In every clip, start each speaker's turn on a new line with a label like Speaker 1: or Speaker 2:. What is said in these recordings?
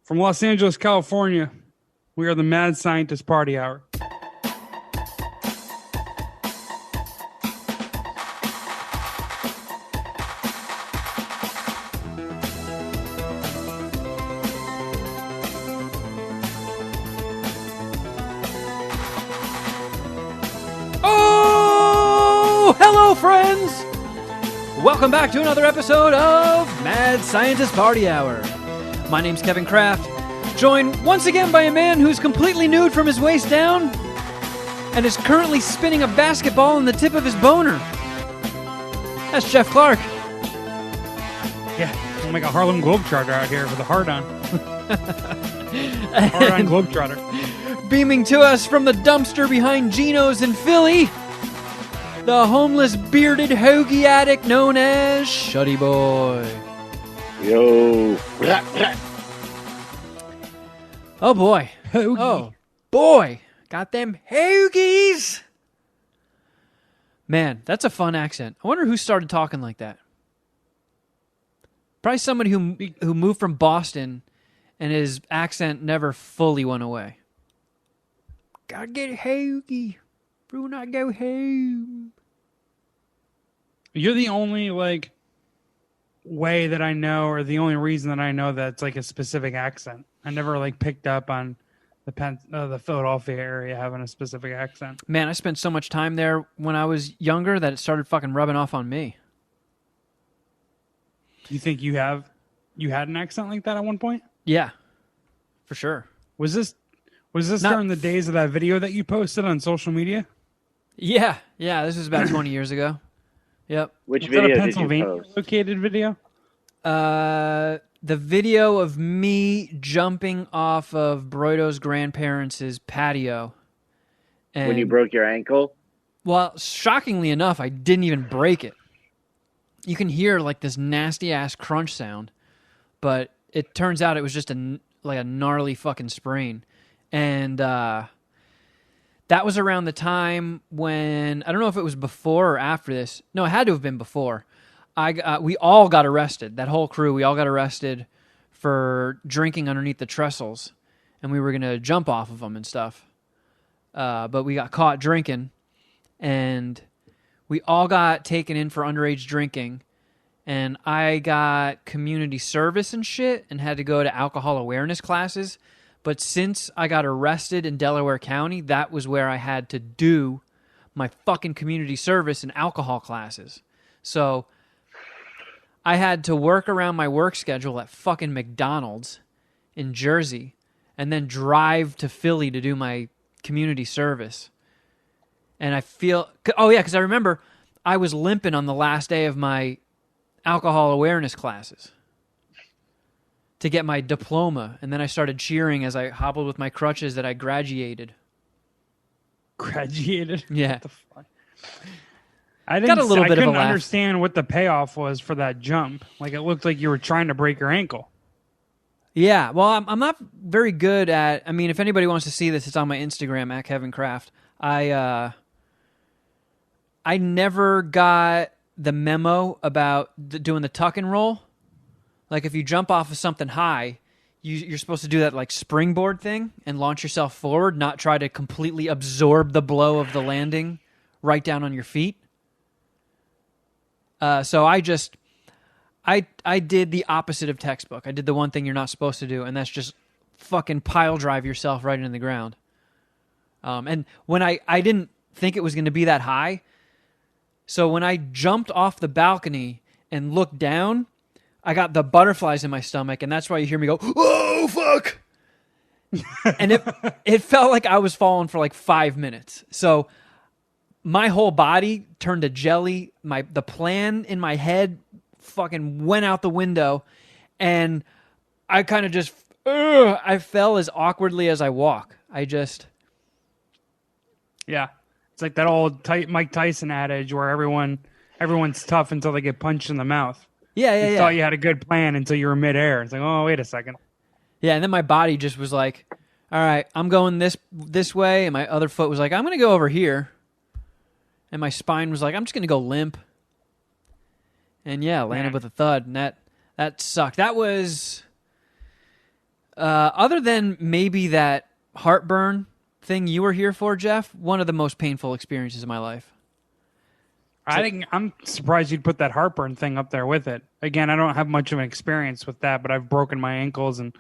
Speaker 1: From Los Angeles, California, we are the Mad Scientist Party Hour.
Speaker 2: Oh, hello, friends! Welcome back to another episode of Mad Scientist Party Hour. My name's Kevin Kraft, joined once again by a man who's completely nude from his waist down and is currently spinning a basketball on the tip of his boner. That's Jeff Clark.
Speaker 1: Yeah, I'm like a Harlem Globetrotter out here with a hard-on. Hard-on Globetrotter.
Speaker 2: Beaming to us from the dumpster behind Geno's in Philly, the homeless bearded hoagie addict known as Shuddyboy.
Speaker 3: Yo.
Speaker 2: Oh boy.
Speaker 1: Hoagie.
Speaker 2: Oh boy. Got them hoagies. Man, that's a fun accent. I wonder who started talking like that. Probably somebody who moved from Boston and his accent never fully went away. Gotta get a hoagie. When I go home.
Speaker 1: You're the only, way that I know, or the only reason that I know that's, a specific accent. I never, picked up on the Philadelphia area having a specific accent.
Speaker 2: Man, I spent so much time there when I was younger that it started fucking rubbing off on me.
Speaker 1: You think you had an accent like that at one point?
Speaker 2: Yeah, for sure.
Speaker 1: Was this during the days of that video that you posted on social media?
Speaker 2: Yeah, this was about 20 years ago. Yep.
Speaker 3: Which
Speaker 1: Was
Speaker 3: video
Speaker 1: that a
Speaker 3: did you
Speaker 1: Pennsylvania
Speaker 3: post?
Speaker 1: located video?
Speaker 2: The video of me jumping off of Broido's grandparents' patio. And,
Speaker 3: When you broke your ankle?
Speaker 2: well, shockingly enough, I didn't even break it. You can hear this nasty-ass crunch sound, but it turns out it was just a gnarly fucking sprain. And that was around the time when, I don't know if it was before or after this. No, it had to have been before. We all got arrested. That whole crew, we all got arrested for drinking underneath the trestles. And we were going to jump off of them and stuff. But we got caught drinking. And we all got taken in for underage drinking. And I got community service and shit and had to go to alcohol awareness classes. But since I got arrested in Delaware County, that was where I had to do my fucking community service and alcohol classes. So I had to work around my work schedule at fucking McDonald's in Jersey and then drive to Philly to do my community service. And I feel... Oh, yeah, because I remember I was limping on the last day of my alcohol awareness classes to get my diploma, and then I started cheering as I hobbled with my crutches that I graduated.
Speaker 1: Graduated?
Speaker 2: Yeah.
Speaker 1: What the fuck? I didn't.
Speaker 2: Got a little bit of a
Speaker 1: couldn't
Speaker 2: laugh.
Speaker 1: understand what the payoff was for that jump. It looked like you were trying to break your ankle.
Speaker 2: Yeah, well, I'm not very good at... I mean, if anybody wants to see this, it's on my Instagram, at Kevin Kraft. I never got the memo about doing the tuck and roll. If you jump off of something high, you're supposed to do that springboard thing and launch yourself forward, not try to completely absorb the blow of the landing right down on your feet. So I did the opposite of textbook. I did the one thing you're not supposed to do, and that's just fucking pile drive yourself right into the ground. And when I didn't think it was going to be that high, so when I jumped off the balcony and looked down, I got the butterflies in my stomach, and that's why you hear me go, "Oh, fuck!" And it felt like I was falling for 5 minutes. So my whole body turned to jelly. The plan in my head fucking went out the window, and I kind of just, I fell as awkwardly as I walk.
Speaker 1: Yeah, it's like that old Mike Tyson adage where everyone's tough until they get punched in the mouth.
Speaker 2: Yeah.
Speaker 1: You thought you had a good plan until you were midair. It's like, oh, wait a second.
Speaker 2: Yeah, and then my body just was like, all right, I'm going this way, and my other foot was like, I'm going to go over here. And my spine was like, I'm just going to go limp. And yeah, landed with a thud, and that sucked. That was Other than maybe that heartburn thing you were here for, Jeff, one of the most painful experiences of my life.
Speaker 1: I'm surprised you'd put that heartburn thing up there with it. Again, I don't have much of an experience with that, but I've broken my ankles and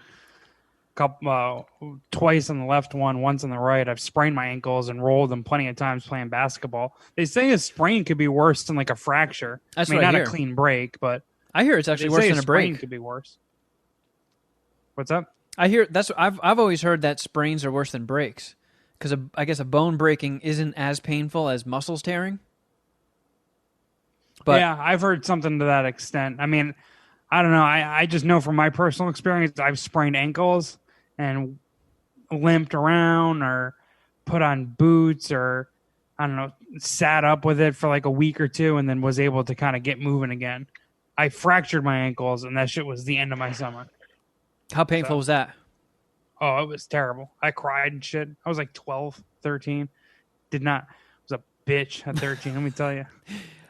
Speaker 1: twice on the left one, once on the right. I've sprained my ankles and rolled them plenty of times playing basketball. They say a sprain could be worse than like a fracture.
Speaker 2: That's
Speaker 1: I mean,
Speaker 2: what I
Speaker 1: not
Speaker 2: hear.
Speaker 1: a clean break, but
Speaker 2: I hear it's actually worse than a
Speaker 1: sprain
Speaker 2: break.
Speaker 1: could be worse. What's up?
Speaker 2: I hear that's I've always heard that sprains are worse than breaks because I guess a bone breaking isn't as painful as muscles tearing. But
Speaker 1: yeah, I've heard something to that extent. I mean, I don't know. I just know from my personal experience, I've sprained ankles and limped around or put on boots or, I don't know, sat up with it for like a week or two and then was able to kind of get moving again. I fractured my ankles and that shit was the end of my summer.
Speaker 2: how painful was that?
Speaker 1: Oh, it was terrible. I cried and shit. I was like 12, 13. I was a bitch at 13, let me tell you.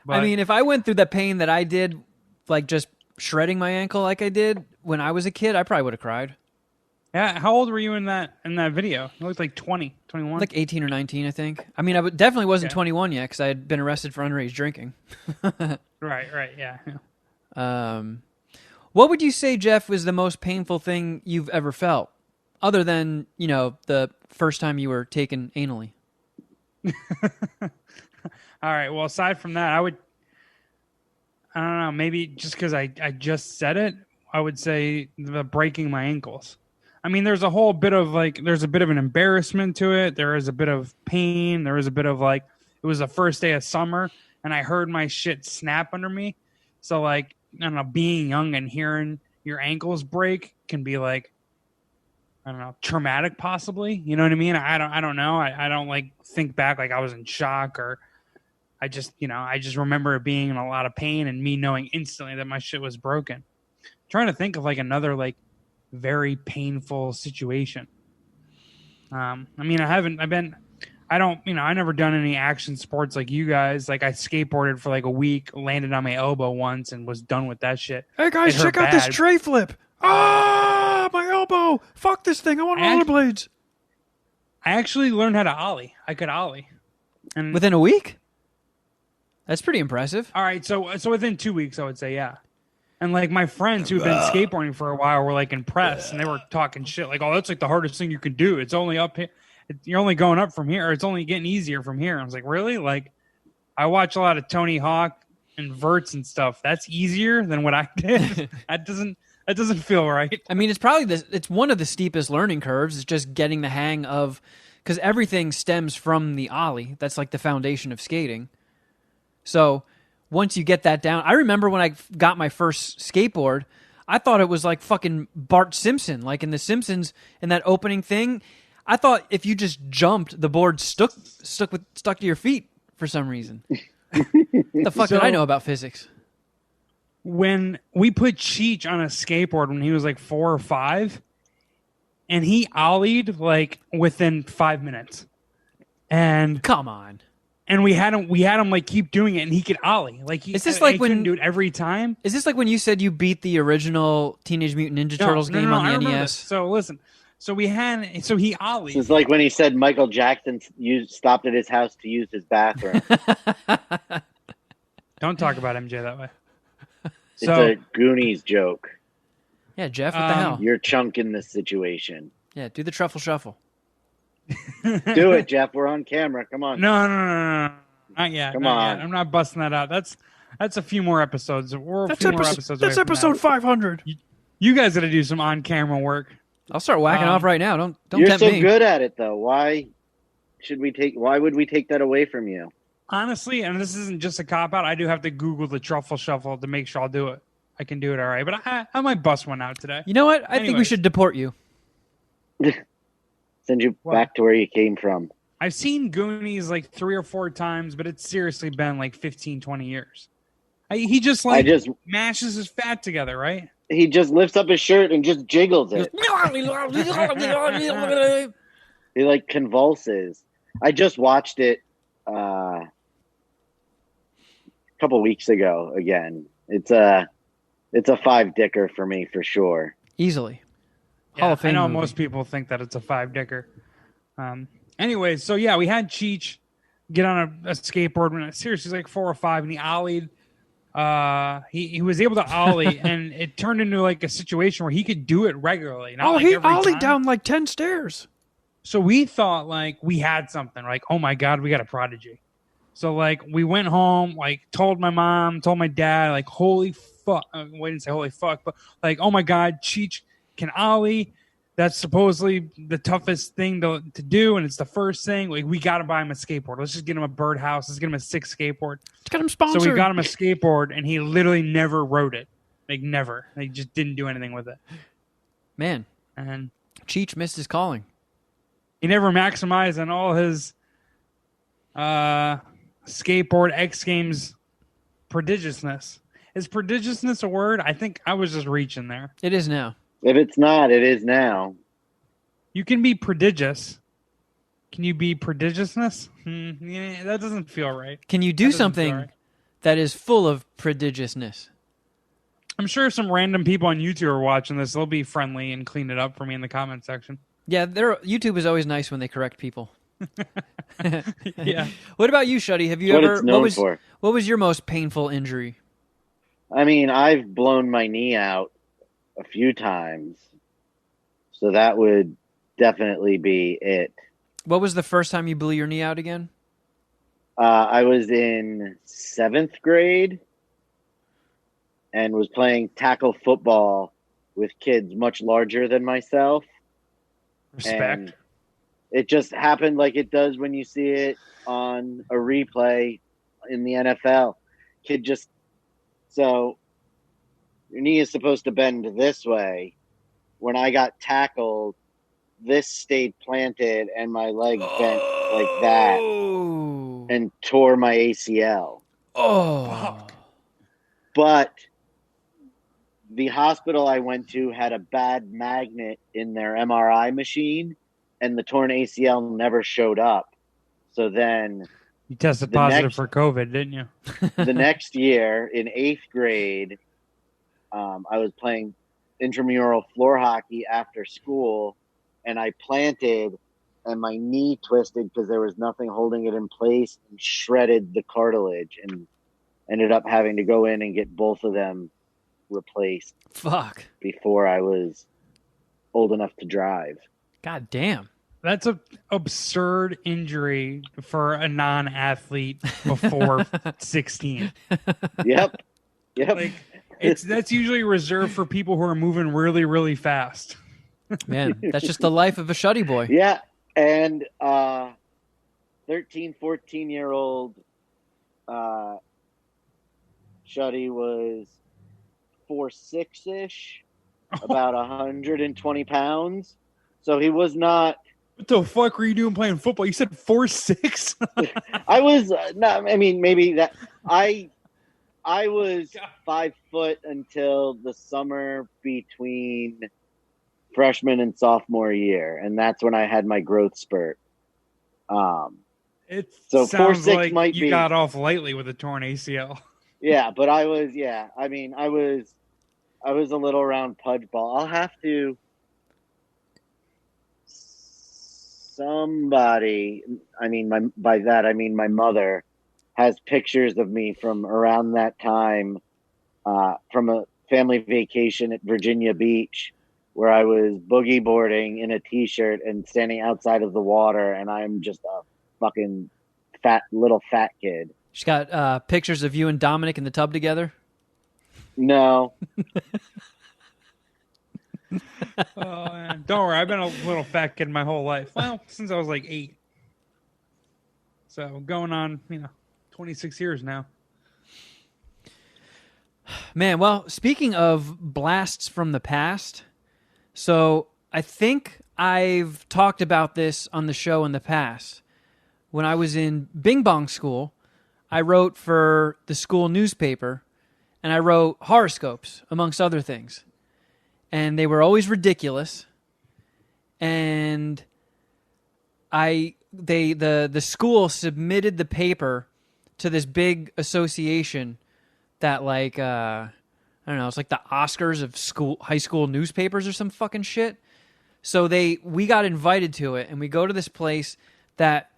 Speaker 1: But,
Speaker 2: I mean, if I went through the pain that I did, like just shredding my ankle like I did when I was a kid, I probably would have cried.
Speaker 1: yeah, how old were you in that video? You looked like 20, 21.
Speaker 2: Like 18 or 19, I think. I mean, I definitely wasn't
Speaker 1: Yeah.
Speaker 2: 21 yet because I had been arrested for underage drinking.
Speaker 1: Right, yeah.
Speaker 2: What would you say, Jeff, was the most painful thing you've ever felt? Other than, the first time you were taken anally.
Speaker 1: All right. Well, aside from that, I don't know, maybe just because I just said it, I would say the breaking my ankles. I mean, there's a bit of an embarrassment to it. There is a bit of pain. There is a bit of like, it was the first day of summer and I heard my shit snap under me. So like, I don't know, being young and hearing your ankles break can be like, I don't know, traumatic possibly. You know what I mean? I don't know. I don't like think back like I was in shock or I just remember it being in a lot of pain and me knowing instantly that my shit was broken. I'm trying to think of like another like very painful situation. I mean, I never done any action sports like you guys. Like I skateboarded for like a week, landed on my elbow once and was done with that shit.
Speaker 2: Hey, guys,
Speaker 1: It hurt
Speaker 2: check out this
Speaker 1: bad.
Speaker 2: tray flip. Ah, my elbow. Fuck this thing. I want rollerblades.
Speaker 1: I actually learned how to ollie. I could ollie. And
Speaker 2: Within a week? That's pretty impressive.
Speaker 1: all right, so within 2 weeks, I would say, yeah. And like my friends who've been skateboarding for a while were like impressed, and they were talking shit like, "Oh, that's like the hardest thing you can do. It's only up here. You're only going up from here. Or it's only getting easier from here." I was like, "Really?" Like, I watch a lot of Tony Hawk and verts and stuff. That's easier than what I did. That doesn't feel right.
Speaker 2: I mean, it's one of the steepest learning curves. It's just getting the hang of, because everything stems from the ollie. That's like the foundation of skating. So once you get that down, I remember when I got my first skateboard, I thought it was like fucking Bart Simpson, like in The Simpsons in that opening thing. I thought if you just jumped, the board stuck to your feet for some reason. What the fuck did I know about physics?
Speaker 1: When we put Cheech on a skateboard when he was like 4 or 5, and he ollied like within 5 minutes, and
Speaker 2: Come on.
Speaker 1: we had him like keep doing it, and he could ollie. Like
Speaker 2: Is this like
Speaker 1: he
Speaker 2: when-
Speaker 1: couldn't do it every time?
Speaker 2: Is this like when you said you beat the original Teenage Mutant Ninja Turtles game
Speaker 1: I
Speaker 2: on the
Speaker 1: remember
Speaker 2: NES?
Speaker 1: this. So listen, so he ollied.
Speaker 3: It's like when he said Michael Jackson stopped at his house to use his bathroom.
Speaker 1: Don't talk about MJ that way.
Speaker 3: It's
Speaker 1: So
Speaker 3: a Goonies joke.
Speaker 2: Yeah, Jeff, what the hell?
Speaker 3: You're chunking this situation.
Speaker 2: Yeah, do the truffle shuffle.
Speaker 3: Do it, Jeff. We're on camera. Come on.
Speaker 1: no, not yet.
Speaker 3: Come
Speaker 1: not
Speaker 3: on.
Speaker 1: yet. I'm not busting that out. That's a few more episodes. We're a few more episodes.
Speaker 2: That's
Speaker 1: away from
Speaker 2: episode
Speaker 1: that.
Speaker 2: 500.
Speaker 1: You guys got to do some on-camera work.
Speaker 2: I'll start whacking off right now. Don't
Speaker 3: You're
Speaker 2: tempt
Speaker 3: so
Speaker 2: me.
Speaker 3: good at it, though. Why would we take that away from you?
Speaker 1: Honestly, and this isn't just a cop-out, I do have to Google the truffle shuffle to make sure I'll do it. I can do it all right, but I might bust one out today.
Speaker 2: You know what? I think we
Speaker 1: Anyways.
Speaker 2: should deport you.
Speaker 3: Send you back to where you came from.
Speaker 1: I've seen Goonies like 3 or 4 times, but it's seriously been like 15, 20 years. He just mashes his fat together, right?
Speaker 3: He just lifts up his shirt and just jiggles it. He like convulses. I just watched it a couple weeks ago again. It's a 5-dicker for me for sure.
Speaker 2: Easily. Hall of
Speaker 1: I
Speaker 2: Fame
Speaker 1: know
Speaker 2: movie.
Speaker 1: most people think that it's a 5-dicker. Anyways, so yeah, we had Cheech get on a skateboard when seriously he's like 4 or 5, and he ollied. He was able to ollie, and it turned into like a situation where he could do it regularly, not like
Speaker 2: he
Speaker 1: every
Speaker 2: ollied
Speaker 1: time.
Speaker 2: down like 10 stairs.
Speaker 1: So we thought like we had something, like, oh my God, we got a prodigy. So like we went home, like told my mom, told my dad, like, holy fuck. We didn't say holy fuck, but like, oh my God, Cheech can ollie. That's supposedly the toughest thing to do, and it's the first thing. Like, we got to buy him a skateboard. Let's just get him a birdhouse. Let's get him a 6 skateboard.
Speaker 2: Let's get him
Speaker 1: So
Speaker 2: sponsored.
Speaker 1: we got him a skateboard, and he literally never rode it. Like, never. He just didn't do anything with it.
Speaker 2: Man,
Speaker 1: And
Speaker 2: Cheech missed his calling.
Speaker 1: he never maximized on all his skateboard X Games prodigiousness. Is prodigiousness a word? I think I was just reaching there.
Speaker 2: It is now.
Speaker 3: If it's not, it is now.
Speaker 1: You can be prodigious. Can you be prodigiousness? Yeah, that doesn't feel right.
Speaker 2: Can you do
Speaker 1: That doesn't
Speaker 2: something
Speaker 1: feel right.
Speaker 2: that is full of prodigiousness?
Speaker 1: I'm sure some random people on YouTube are watching this. They'll be friendly and clean it up for me in the comment section.
Speaker 2: Yeah, YouTube is always nice when they correct people.
Speaker 1: Yeah.
Speaker 2: What about you, Shuddy? Have you
Speaker 3: What
Speaker 2: ever?
Speaker 3: it's known for.
Speaker 2: What was your most painful injury?
Speaker 3: I mean, I've blown my knee out a few times, so that would definitely be it.
Speaker 2: What was the first time you blew your knee out again?
Speaker 3: I was in 7th grade and was playing tackle football with kids much larger than myself.
Speaker 1: Respect.
Speaker 3: And it just happened like it does when you see it on a replay in the NFL. So your knee is supposed to bend this way. When I got tackled, this stayed planted and my leg bent like that and tore my ACL.
Speaker 1: Fuck.
Speaker 3: But the hospital I went to had a bad magnet in their MRI machine, and the torn ACL never showed up. So then
Speaker 1: You tested positive for COVID, didn't you?
Speaker 3: the next year in 8th grade, I was playing intramural floor hockey after school, and I planted, and my knee twisted because there was nothing holding it in place, and shredded the cartilage, and ended up having to go in and get both of them replaced
Speaker 2: Fuck.
Speaker 3: before I was old enough to drive.
Speaker 2: God damn.
Speaker 1: That's a absurd injury for a non-athlete before 16.
Speaker 3: Yep.
Speaker 1: Like, that's usually reserved for people who are moving really, really fast.
Speaker 2: Man, that's just the life of a Shuddyboy.
Speaker 3: Yeah, and 13, 14-year-old Shuddy was 4'6"-ish, about 120 pounds. So he was not.
Speaker 1: What the fuck were you doing playing football? You said 4'6"?
Speaker 3: I was not. I mean, maybe that I was 5 foot until the summer between freshman and sophomore year, and that's when I had my growth spurt.
Speaker 1: It
Speaker 3: So
Speaker 1: sounds
Speaker 3: 4'6"
Speaker 1: like
Speaker 3: might
Speaker 1: you
Speaker 3: be.
Speaker 1: got off lightly with a torn ACL.
Speaker 3: Yeah, but I was. Yeah, I mean, I was a little round pudge ball. I'll have to. Somebody, I mean, by that I mean my mother, has pictures of me from around that time, from a family vacation at Virginia Beach, where I was boogie boarding in a t-shirt and standing outside of the water, and I'm just a fucking little fat kid.
Speaker 2: She's got pictures of you and Dominic in the tub together.
Speaker 3: No.
Speaker 1: Oh, man. Don't worry, I've been a little fat kid my whole life. Well, since I was like 8. So going on, 26 years now.
Speaker 2: Man, well, speaking of blasts from the past, so I think I've talked about this on the show in the past. When I was in Bing Bong school, I wrote for the school newspaper, and I wrote horoscopes, amongst other things. And they were always ridiculous. And the school submitted the paper to this big association that, like, I don't know, it's like the Oscars of high school newspapers or some fucking shit. So we got invited to it, and we go to this place, that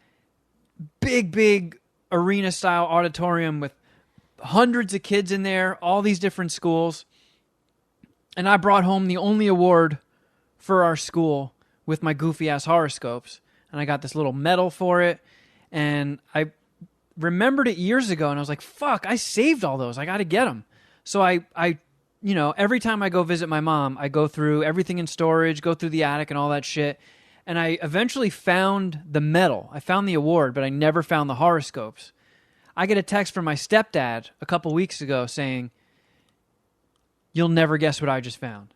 Speaker 2: big arena style auditorium with hundreds of kids in there, all these different schools. And I brought home the only award for our school with my goofy ass horoscopes. And I got this little medal for it. And I remembered it years ago, and I was like, fuck, I saved all those. I got to get them. So I every time I go visit my mom, I go through everything in storage, go through the attic and all that shit. And I eventually found the medal. I found the award, but I never found the horoscopes. I get a text from my stepdad a couple weeks ago saying, "You'll never guess what I just found."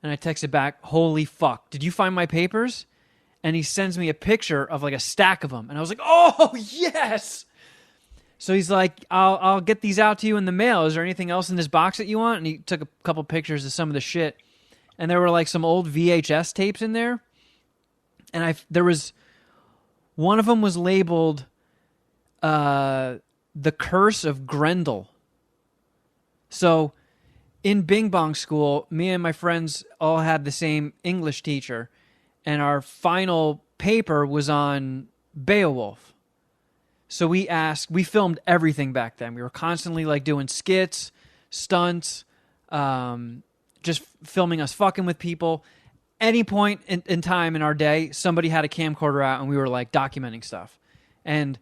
Speaker 2: And I texted back, "Holy fuck, did you find my papers?" And he sends me a picture of like a stack of them. And I was like, "Oh, yes!" So he's like, I'll get these out to you in the mail. Is there anything else in this box that you want? And he took a couple pictures of some of the shit. And there were like some old VHS tapes in there. And there was, one of them was labeled The Curse of Grendel. So in Bing Bong School, me and my friends all had the same English teacher. And our final paper was on Beowulf. So we filmed everything back then. We were constantly like doing skits, stunts, just filming us fucking with people. Any point in time in our day, somebody had a camcorder out and we were like documenting stuff. And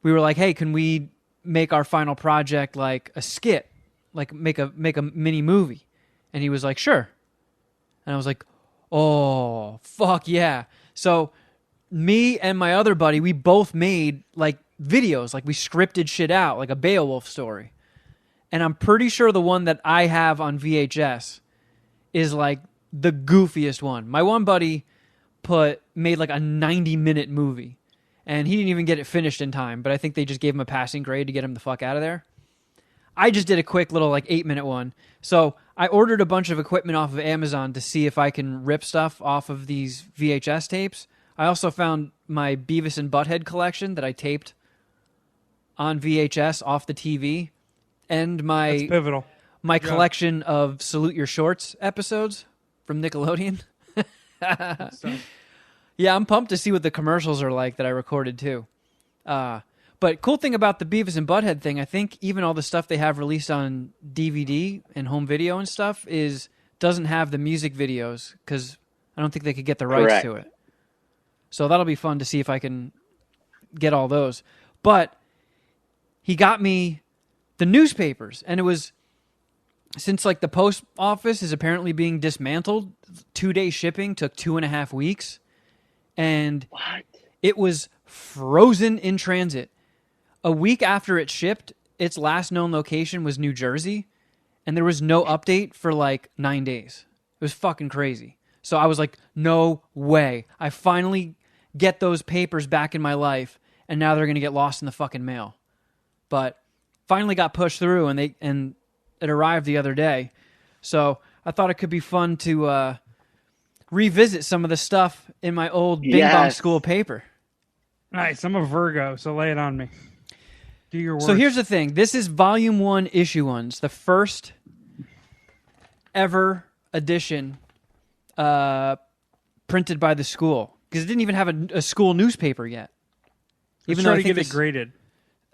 Speaker 2: we were like, hey, can we make our final project like a skit? Like make a mini movie? And he was like, sure. And I was like, oh, fuck yeah. So me and my other buddy, we both made like videos, like we scripted shit out, like a Beowulf story. And I'm pretty sure the one that I have on VHS is like the goofiest one. My one buddy made like a 90-minute movie, and he didn't even get it finished in time, but I think they just gave him a passing grade to get him the fuck out of there. I just did a quick little like 8-minute one. So I ordered a bunch of equipment off of Amazon to see if I can rip stuff off of these VHS tapes. I also found my Beavis and Butthead collection that I taped on VHS off the TV, and
Speaker 1: That's pivotal.
Speaker 2: my collection of Salute Your Shorts episodes from Nickelodeon. Yeah, I'm pumped to see what the commercials are like that I recorded too. But cool thing about the Beavis and Butthead thing, I think even all the stuff they have released on DVD and home video and stuff doesn't have the music videos because I don't think they could get the rights to it. So that'll be fun to see if I can get all those. But he got me the newspapers, and it was, since like the post office is apparently being dismantled, 2-day shipping took 2.5 weeks, and
Speaker 3: What?
Speaker 2: it was frozen in transit. A week after it shipped, its last known location was New Jersey, and there was no update for like 9 days. It was fucking crazy. So I was like, no way. I finally get those papers back in my life, and now they're going to get lost in the fucking mail. But finally got pushed through, and it arrived the other day. So I thought it could be fun to revisit some of the stuff in my old Bing Bong School paper.
Speaker 1: Nice. I'm a Virgo, so lay it on me. Do your work.
Speaker 2: So here's the thing. This is Volume 1, Issue 1. It's the first ever edition printed by the school, because it didn't even have a school newspaper yet.
Speaker 1: Even though I get it graded.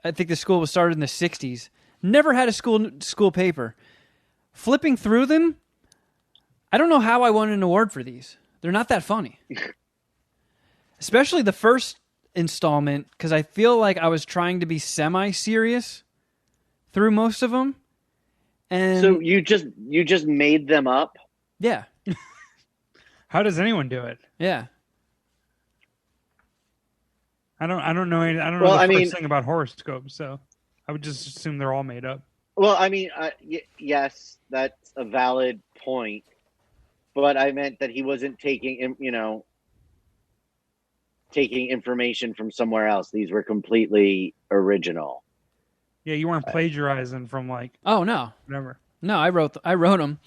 Speaker 2: I think the school was started in the 60s. Never had a school paper. Flipping through them, I don't know how I won an award for these. They're not that funny. Especially the first installment, because I feel like I was trying to be semi-serious through most of them. And
Speaker 3: So you just made them up?
Speaker 2: yeah.
Speaker 1: How does anyone do it?
Speaker 2: Yeah.
Speaker 1: I don't know. I don't know the first thing about horoscopes, so I would just assume they're all made up.
Speaker 3: Well, I mean, yes, that's a valid point, but I meant that he wasn't taking information from somewhere else. These were completely original.
Speaker 1: Yeah, you weren't plagiarizing from like.
Speaker 2: Oh no.
Speaker 1: Whatever.
Speaker 2: No, I wrote them.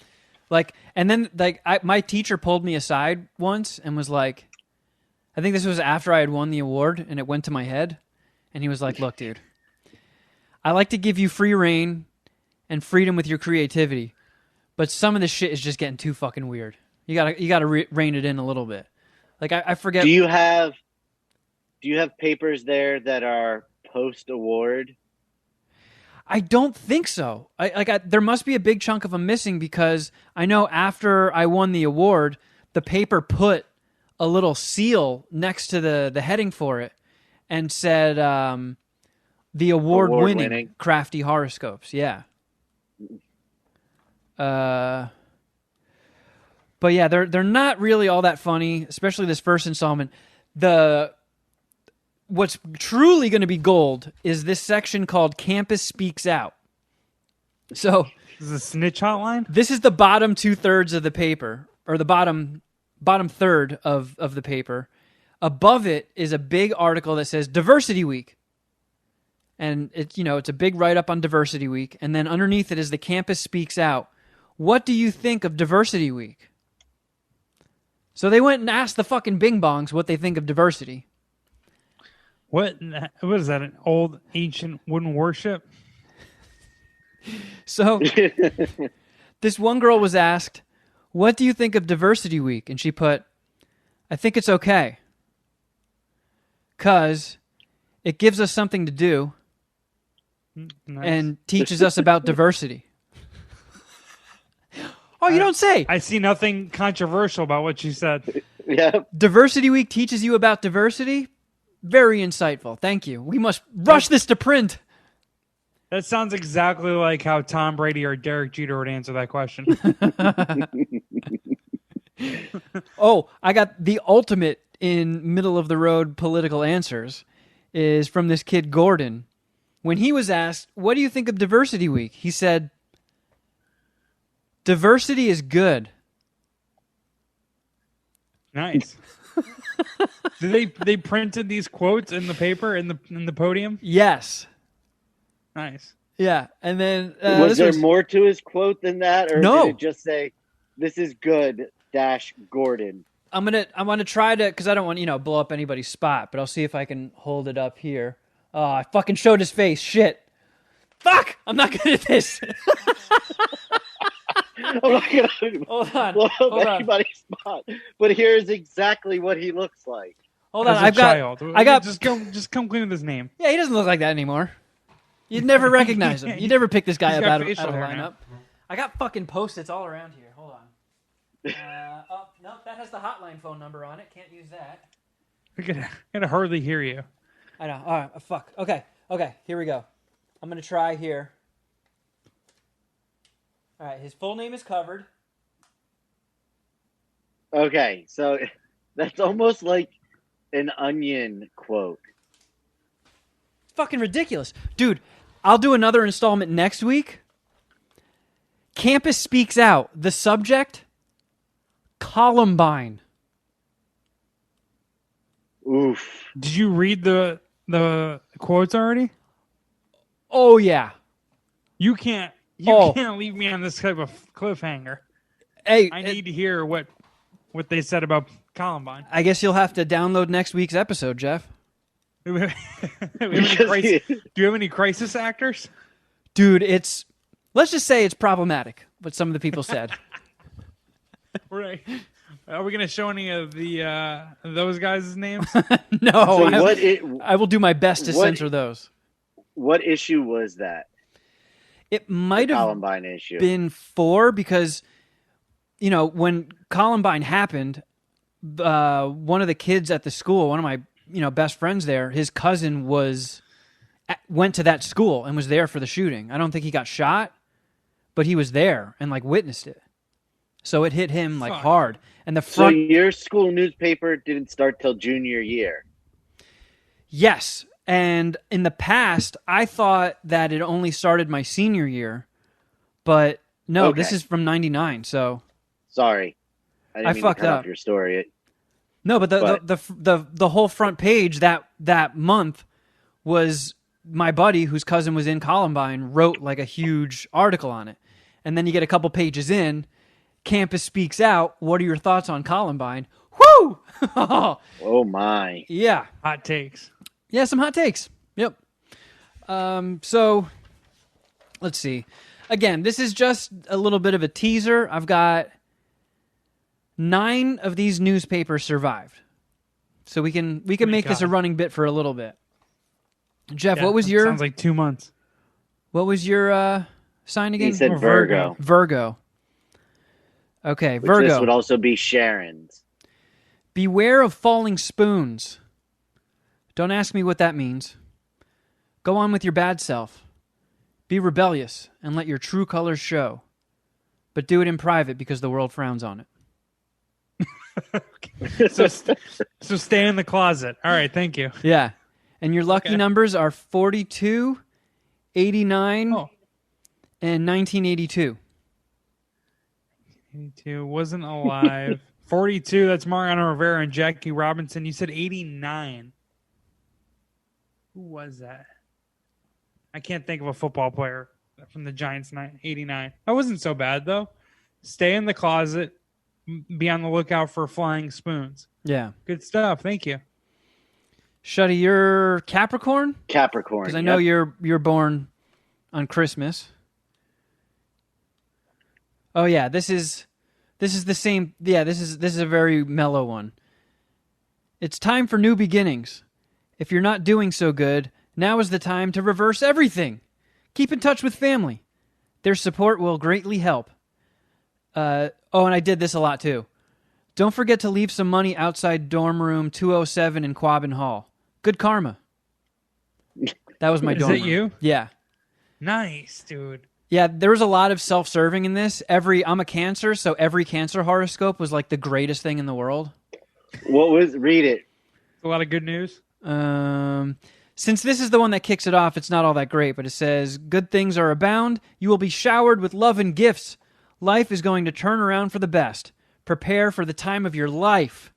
Speaker 2: Like, and then like my teacher pulled me aside once and was like, I think this was after I had won the award, and it went to my head, and he was like, look, dude, I like to give you free reign and freedom with your creativity, but some of this shit is just getting too fucking weird. You gotta rein it in a little bit. Like I forget.
Speaker 3: Do you have papers there that are post award?
Speaker 2: I don't think so. There must be a big chunk of them missing because I know after I won the award, the paper put a little seal next to the heading for it and said the award-winning crafty horoscopes. Yeah. But yeah, they're not really all that funny, especially this first installment. What's truly going to be gold is this section called Campus Speaks Out. So
Speaker 1: Is this a snitch hotline?
Speaker 2: this is the bottom 2/3 of the paper, or the bottom third of the paper. Above it is a big article that says Diversity Week. And it's a big write-up on Diversity Week. And then underneath it is the Campus Speaks Out. What do you think of Diversity Week? So they went and asked the fucking Bing Bongs what they think of diversity.
Speaker 1: What is that? An old ancient wooden worship?
Speaker 2: So this one girl was asked, what do you think of Diversity Week? And she put, I think it's okay. 'Cause it gives us something to do
Speaker 1: Nice.
Speaker 2: and teaches us about diversity. Oh, you don't say.
Speaker 1: I see nothing controversial about what you said.
Speaker 3: Yeah.
Speaker 2: Diversity Week teaches you about diversity? Very insightful. Thank you. We must rush this to print.
Speaker 1: That sounds exactly like how Tom Brady or Derek Jeter would answer that question.
Speaker 2: Oh, I got the ultimate in middle-of-the-road political answers is from this kid Gordon. When he was asked, what do you think of Diversity Week? He said, diversity is good.
Speaker 1: Nice. Did they printed these quotes in the paper in the podium?
Speaker 2: Yes.
Speaker 1: Nice.
Speaker 2: Yeah. And then
Speaker 3: Was there more to his quote than that, or
Speaker 2: No.
Speaker 3: did it just say, "This is good." Gordon.
Speaker 2: I'm gonna try to, because I don't want blow up anybody's spot, but I'll see if I can hold it up here. Oh, I fucking showed his face. Shit. Fuck! I'm not good at this.
Speaker 3: I'm not gonna
Speaker 2: Hold on.
Speaker 3: blow
Speaker 2: Hold
Speaker 3: up
Speaker 2: on.
Speaker 3: anybody's spot, but here's exactly what he looks like.
Speaker 2: Hold on.
Speaker 1: As a
Speaker 2: I've got.
Speaker 1: child.
Speaker 2: I got.
Speaker 1: Just come clean with his name.
Speaker 2: Yeah, he doesn't look like that anymore. You'd never recognize him. You'd never pick this guy
Speaker 1: He's
Speaker 2: up
Speaker 1: got
Speaker 2: out of
Speaker 1: facial
Speaker 2: a
Speaker 1: hair
Speaker 2: lineup.
Speaker 1: now.
Speaker 2: I got fucking Post-its all around here. Hold on. Oh, no, that has the hotline phone number on it. Can't use that.
Speaker 1: I can hardly hear you.
Speaker 2: I know. All right. Fuck. Okay. Here we go. I'm going to try here. All right. His full name is covered.
Speaker 3: Okay, so that's almost like an Onion quote.
Speaker 2: Fucking ridiculous. Dude, I'll do another installment next week. Campus Speaks Out. The subject, Columbine.
Speaker 3: Oof.
Speaker 1: Did you read the quotes already?
Speaker 2: Oh, yeah.
Speaker 1: You can't leave me on this type of cliffhanger.
Speaker 2: Hey,
Speaker 1: I need to hear what they said about Columbine.
Speaker 2: I guess you'll have to download next week's episode, Jeff.
Speaker 1: Do you have any crisis actors?
Speaker 2: Dude, let's just say it's problematic, what some of the people said.
Speaker 1: Right. Are we going to show any of those guys' names?
Speaker 2: No,
Speaker 3: So
Speaker 2: I will do my best to censor those.
Speaker 3: what issue was that?
Speaker 2: It might have
Speaker 3: Columbine issue.
Speaker 2: been 4 because, when Columbine happened, one of the kids at the school, one of my best friends there, his cousin went to that school and was there for the shooting. I don't think he got shot, but he was there and witnessed it. So it hit him
Speaker 1: Fuck.
Speaker 2: hard. And the
Speaker 3: So
Speaker 2: front,
Speaker 3: your school newspaper didn't start till junior year.
Speaker 2: yes. And in the past, I thought that it only started my senior year, but no,
Speaker 3: Okay.
Speaker 2: this is from '99. So
Speaker 3: Sorry, I didn't
Speaker 2: I
Speaker 3: mean
Speaker 2: fucked
Speaker 3: to cut
Speaker 2: up.
Speaker 3: off your story.
Speaker 2: no, but the whole front page that month was my buddy whose cousin was in Columbine wrote a huge article on it, and then you get a couple pages in, Campus Speaks Out. What are your thoughts on Columbine? Woo!
Speaker 3: Oh my!
Speaker 2: Yeah.
Speaker 1: Hot takes.
Speaker 2: Yeah, some hot takes. Yep. So, let's see. Again, this is just a little bit of a teaser. I've got 9 of these newspapers survived. So we can make this a running bit for a little bit. Jeff,
Speaker 1: Yeah,
Speaker 2: what was your
Speaker 1: sounds like 2 months.
Speaker 2: What was your sign again?
Speaker 3: He said Virgo.
Speaker 2: Virgo. Okay,
Speaker 3: Which
Speaker 2: Virgo.
Speaker 3: This would also be Sharon's.
Speaker 2: Beware of falling spoons. Don't ask me what that means. Go on with your bad self. Be rebellious and let your true colors show. But do it in private because the world frowns on it.
Speaker 1: So stay in the closet. All right, thank you.
Speaker 2: Yeah. And your lucky numbers are 42, 89, and 1982.
Speaker 1: 82 wasn't alive. 42, that's Mariano Rivera and Jackie Robinson. You said 89. Who was that? I can't think of a football player from the Giants. 89. That wasn't so bad, though. Stay in the closet. Be on the lookout for flying spoons.
Speaker 2: Yeah.
Speaker 1: Good stuff. Thank you.
Speaker 2: Shuddy, you're Capricorn?
Speaker 3: Capricorn.
Speaker 2: Because I know you're born on Christmas. Oh yeah, this is the same. Yeah, this is a very mellow one. It's time for new beginnings. If you're not doing so good, now is the time to reverse everything. Keep in touch with family. Their support will greatly help. And I did this a lot too. Don't forget to leave some money outside dorm room 207 in Quabbin Hall. Good karma. That was my dorm room.
Speaker 1: Is it you?
Speaker 2: Yeah.
Speaker 1: Nice, dude.
Speaker 2: Yeah, there was a lot of self-serving in this. I'm a Cancer, so every Cancer horoscope was like the greatest thing in the world.
Speaker 3: Read it.
Speaker 1: A lot of good news.
Speaker 2: Since this is the one that kicks it off, it's not all that great, but it says, good things are abound. You will be showered with love and gifts. Life is going to turn around for the best. Prepare for the time of your life.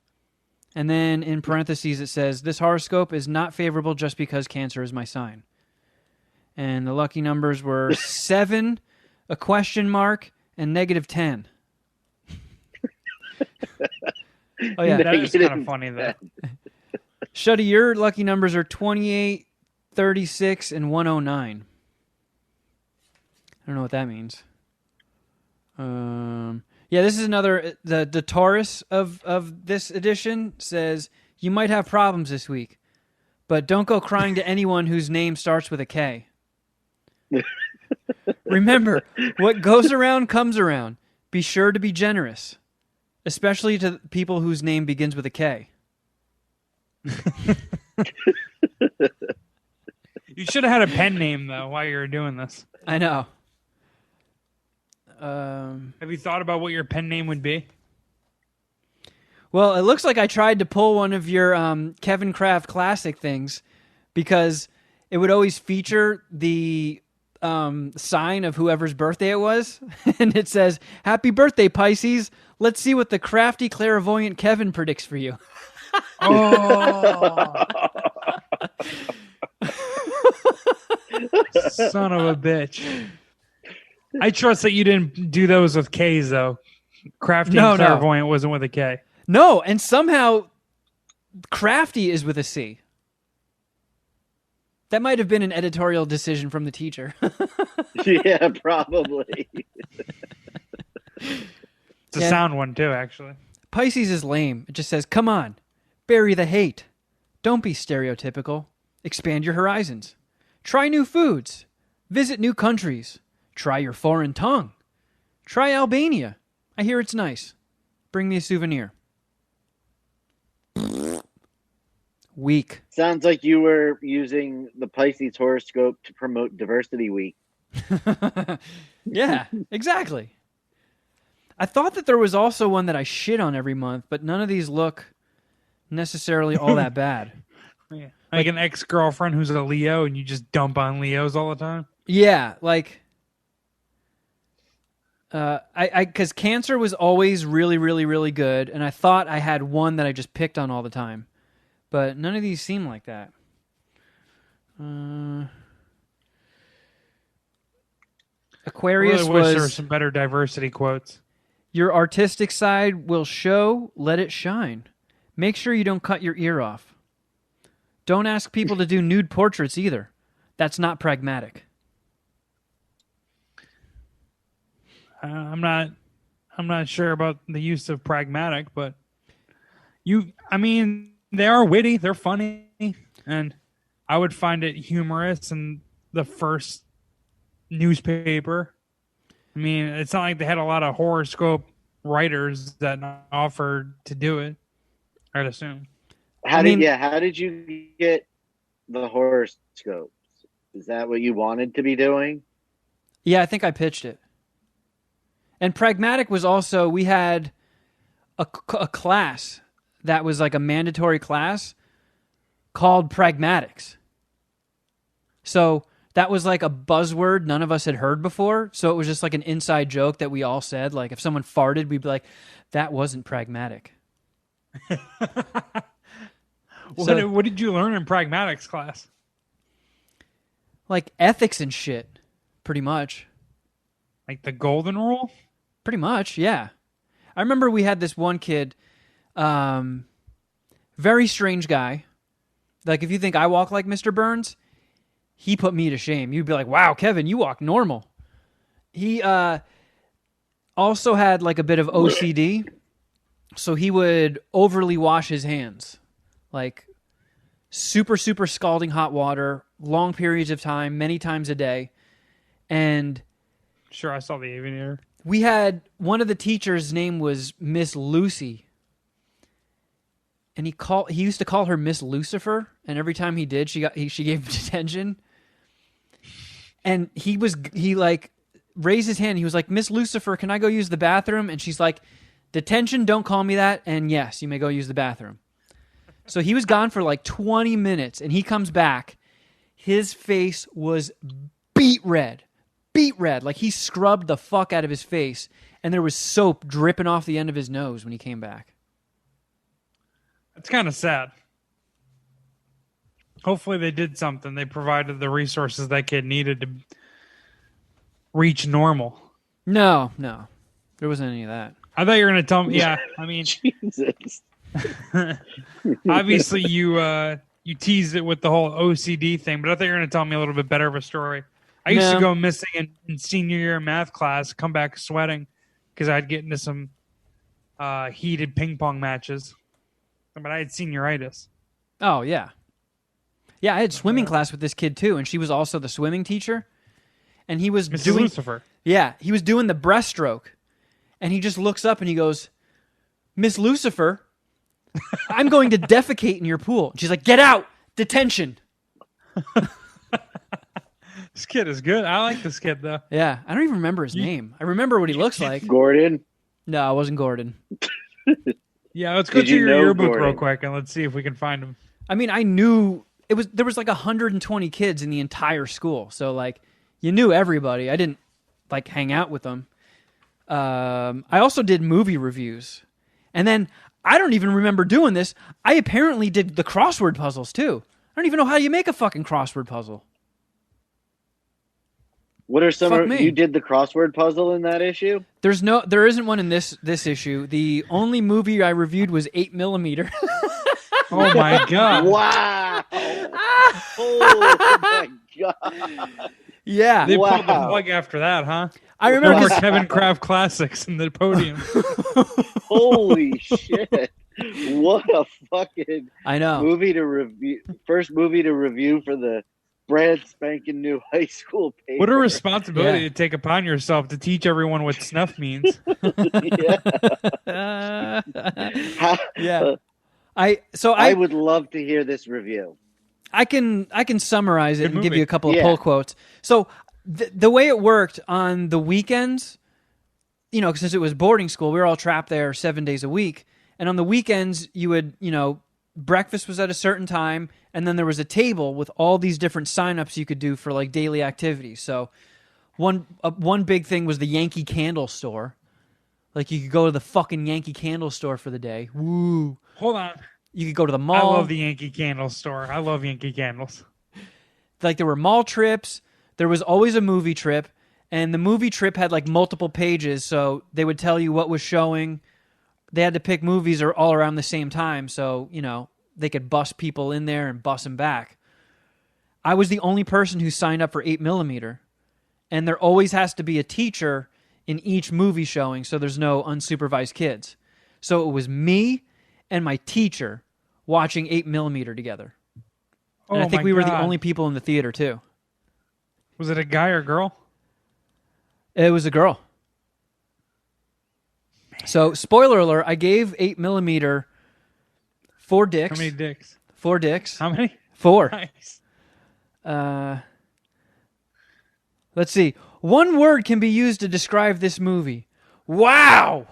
Speaker 2: And then in parentheses it says, this horoscope is not favorable just because Cancer is my sign. And the lucky numbers were 7, a question mark, and -10. Oh yeah,
Speaker 1: that is kind of funny though.
Speaker 2: Shuddy, your lucky numbers are 28, 36, and 109. I don't know what that means. Yeah, this is another. The Taurus of this edition says you might have problems this week, but don't go crying to anyone whose name starts with a K. Remember, what goes around comes around. Be sure to be generous, especially to people whose name begins with a K.
Speaker 1: You should have had a pen name though while you were doing this.
Speaker 2: I know.
Speaker 1: Have you thought about what your pen name would be?
Speaker 2: Well, it looks like I tried to pull one of your Kevin Kraft classic things because it would always feature the sign of whoever's birthday it was. And it says, "Happy birthday, Pisces. Let's see what the crafty clairvoyant Kevin predicts for you."
Speaker 1: Oh. Son of a bitch. I trust that you didn't do those with K's, though. Crafty and clairvoyant wasn't with a K.
Speaker 2: No, and somehow crafty is with a C. That might have been an editorial decision from the teacher.
Speaker 3: Yeah, probably.
Speaker 1: It's a sound one, too, actually.
Speaker 2: Pisces is lame. It just says, come on, bury the hate. Don't be stereotypical. Expand your horizons. Try new foods. Visit new countries. Try your foreign tongue. Try Albania. I hear it's nice. Bring me a souvenir. Weak.
Speaker 3: Sounds like you were using the Pisces horoscope to promote Diversity Week.
Speaker 2: Yeah, exactly. I thought that there was also one that I shit on every month, but none of these look necessarily all that bad.
Speaker 1: Yeah. Like an ex-girlfriend who's a Leo and you just dump on Leos all the time?
Speaker 2: Yeah, like... because Cancer was always really, really, really good, and I thought I had one that I just picked on all the time, but none of these seem like that. Aquarius
Speaker 1: I really wish
Speaker 2: was
Speaker 1: there were some better diversity quotes.
Speaker 2: Your artistic side will show, let it shine. Make sure you don't cut your ear off. Don't ask people to do nude portraits either. That's not pragmatic.
Speaker 1: I'm not I'm not sure about the use of pragmatic, but I mean, they are witty, they're funny, and I would find it humorous in the first newspaper. I mean, it's not like they had a lot of horoscope writers that offered to do it, I'd assume.
Speaker 3: How did you get the horoscopes? Is that what you wanted to be doing?
Speaker 2: Yeah, I think I pitched it. And pragmatic was also, we had a class that was like a mandatory class called pragmatics. So that was like a buzzword none of us had heard before. So it was just like an inside joke that we all said. Like if someone farted, we'd be like, that wasn't pragmatic.
Speaker 1: What did you learn in pragmatics class?
Speaker 2: Like ethics and shit, pretty much.
Speaker 1: Like the golden rule?
Speaker 2: Pretty much, yeah. I remember we had this one kid, very strange guy. Like if you think I walk like Mr. Burns, he put me to shame. You'd be like, wow, Kevin, you walk normal. He also had like a bit of OCD, so he would overly wash his hands. Like super, super scalding hot water, long periods of time, many times a day. And
Speaker 1: sure, I saw the Aviator.
Speaker 2: We had one of the teachers' name was Miss Lucy. And he used to call her Miss Lucifer, and every time he did, she gave him detention. And he like raised his hand. He was like, Miss Lucifer, can I go use the bathroom? And she's like, detention, don't call me that. And yes, you may go use the bathroom. So he was gone for like 20 minutes, and he comes back. His face was beet red. Like he scrubbed the fuck out of his face, and there was soap dripping off the end of his nose when he came back.
Speaker 1: It's kind of sad. Hopefully they did something. They provided the resources that kid needed to reach normal.
Speaker 2: No. There wasn't any of that.
Speaker 1: I thought you were going to tell me. Yeah, I mean,
Speaker 3: Jesus.
Speaker 1: obviously you teased it with the whole OCD thing, but I thought you were going to tell me a little bit better of a story. I used to go missing in senior year math class, come back sweating because I'd get into some heated ping pong matches. But I had senioritis.
Speaker 2: Oh, yeah. Yeah, I had swimming class with this kid, too, and she was also the swimming teacher. And he was
Speaker 1: Mrs.
Speaker 2: doing...
Speaker 1: Lucifer.
Speaker 2: Yeah, he was doing the breaststroke. And he just looks up and he goes, Miss Lucifer, I'm going to defecate in your pool. And she's like, get out! Detention!
Speaker 1: This kid is good. I like this kid, though.
Speaker 2: Yeah, I don't even remember his name. I remember what he looks like.
Speaker 3: Gordon?
Speaker 2: No, it wasn't Gordon.
Speaker 1: Yeah, let's go
Speaker 3: Did
Speaker 1: through
Speaker 3: you
Speaker 1: your
Speaker 3: know
Speaker 1: yearbook
Speaker 3: Gordon?
Speaker 1: real quick, and let's see if we can find him.
Speaker 2: I mean, I knew... There was like 120 kids in the entire school. So, like, you knew everybody. I didn't, like, hang out with them. I also did movie reviews. And then, I don't even remember doing this. I apparently did the crossword puzzles, too. I don't even know how you make a fucking crossword puzzle.
Speaker 3: What are some
Speaker 2: Fuck
Speaker 3: of,
Speaker 2: me.
Speaker 3: you did the crossword puzzle in that issue?
Speaker 2: There isn't one in this issue. The only movie I reviewed was 8mm.
Speaker 1: Oh, my God.
Speaker 3: Wow. Oh, my God.
Speaker 2: Yeah.
Speaker 1: They pulled the
Speaker 3: Wow.
Speaker 1: plug after that, huh?
Speaker 2: I
Speaker 1: No
Speaker 2: remember
Speaker 1: more Kevin Kraft classics in the podium.
Speaker 3: Holy shit. What a fucking
Speaker 2: I know.
Speaker 3: movie to review. First movie to review for the brand spanking new high school paper.
Speaker 1: What a responsibility
Speaker 2: Yeah.
Speaker 1: to take upon yourself to teach everyone what snuff means.
Speaker 2: Yeah. I
Speaker 3: would love to hear this review.
Speaker 2: I can summarize it
Speaker 1: Good
Speaker 2: and give
Speaker 1: movie.
Speaker 2: you a couple of
Speaker 3: Yeah.
Speaker 2: pull quotes. So the way it worked on the weekends, you know, since it was boarding school, we were all trapped there 7 days a week. And on the weekends, you would, you know, breakfast was at a certain time, and then there was a table with all these different signups you could do for like daily activities. So one big thing was the Yankee Candle store. Like you could go to the fucking Yankee Candle store for the day. Woo!
Speaker 1: Hold on.
Speaker 2: You could go to the
Speaker 1: I
Speaker 2: mall.
Speaker 1: love the Yankee Candle store. I love Yankee Candles.
Speaker 2: Like there were mall trips. There was always a movie trip, and the movie trip had like multiple pages, so they would tell you what was showing. They had to pick movies all around the same time, so, you know, they could bus people in there and bus them back. I was the only person who signed up for 8mm, and there always has to be a teacher in each movie showing, so there's no unsupervised kids. So it was me and my teacher watching 8mm together. And I think
Speaker 1: my
Speaker 2: we were the
Speaker 1: God.
Speaker 2: only people in the theater, too.
Speaker 1: Was it a guy or girl?
Speaker 2: It was a girl. So, spoiler alert, I gave 8mm 4 dicks.
Speaker 1: How many dicks?
Speaker 2: 4 dicks.
Speaker 1: How many?
Speaker 2: 4.
Speaker 1: Nice.
Speaker 2: Let's see. One word can be used to describe this movie. Wow!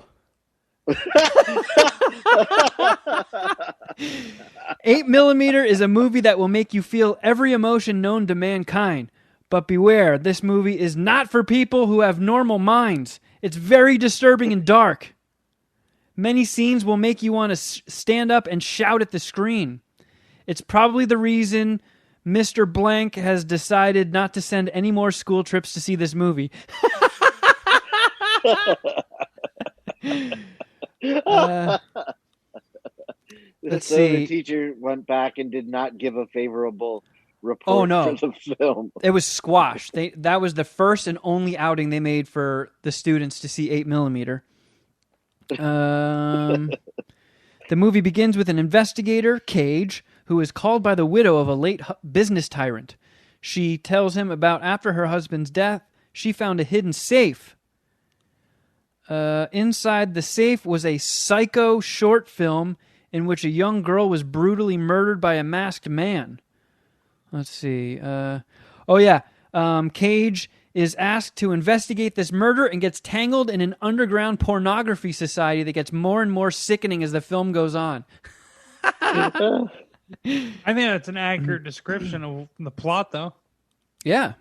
Speaker 2: 8mm is a movie that will make you feel every emotion known to mankind. But beware, this movie is not for people who have normal minds. It's very disturbing and dark. Many scenes will make you want to stand up and shout at the screen. It's probably the reason Mr. Blank has decided not to send any more school trips to see this movie. Let's
Speaker 3: So
Speaker 2: see.
Speaker 3: the teacher went back and did not give a favorable report for the film.
Speaker 2: It was squashed. That was the first and only outing they made for the students to see 8mm. The movie begins with an investigator, Cage, who is called by the widow of a late business tyrant. She tells him about after her husband's death, she found a hidden safe. Inside the safe was a psycho short film in which a young girl was brutally murdered by a masked man. Let's see. Cage is asked to investigate this murder and gets tangled in an underground pornography society that gets more and more sickening as the film goes on.
Speaker 1: I think that's an accurate description of the plot, though.
Speaker 2: Yeah.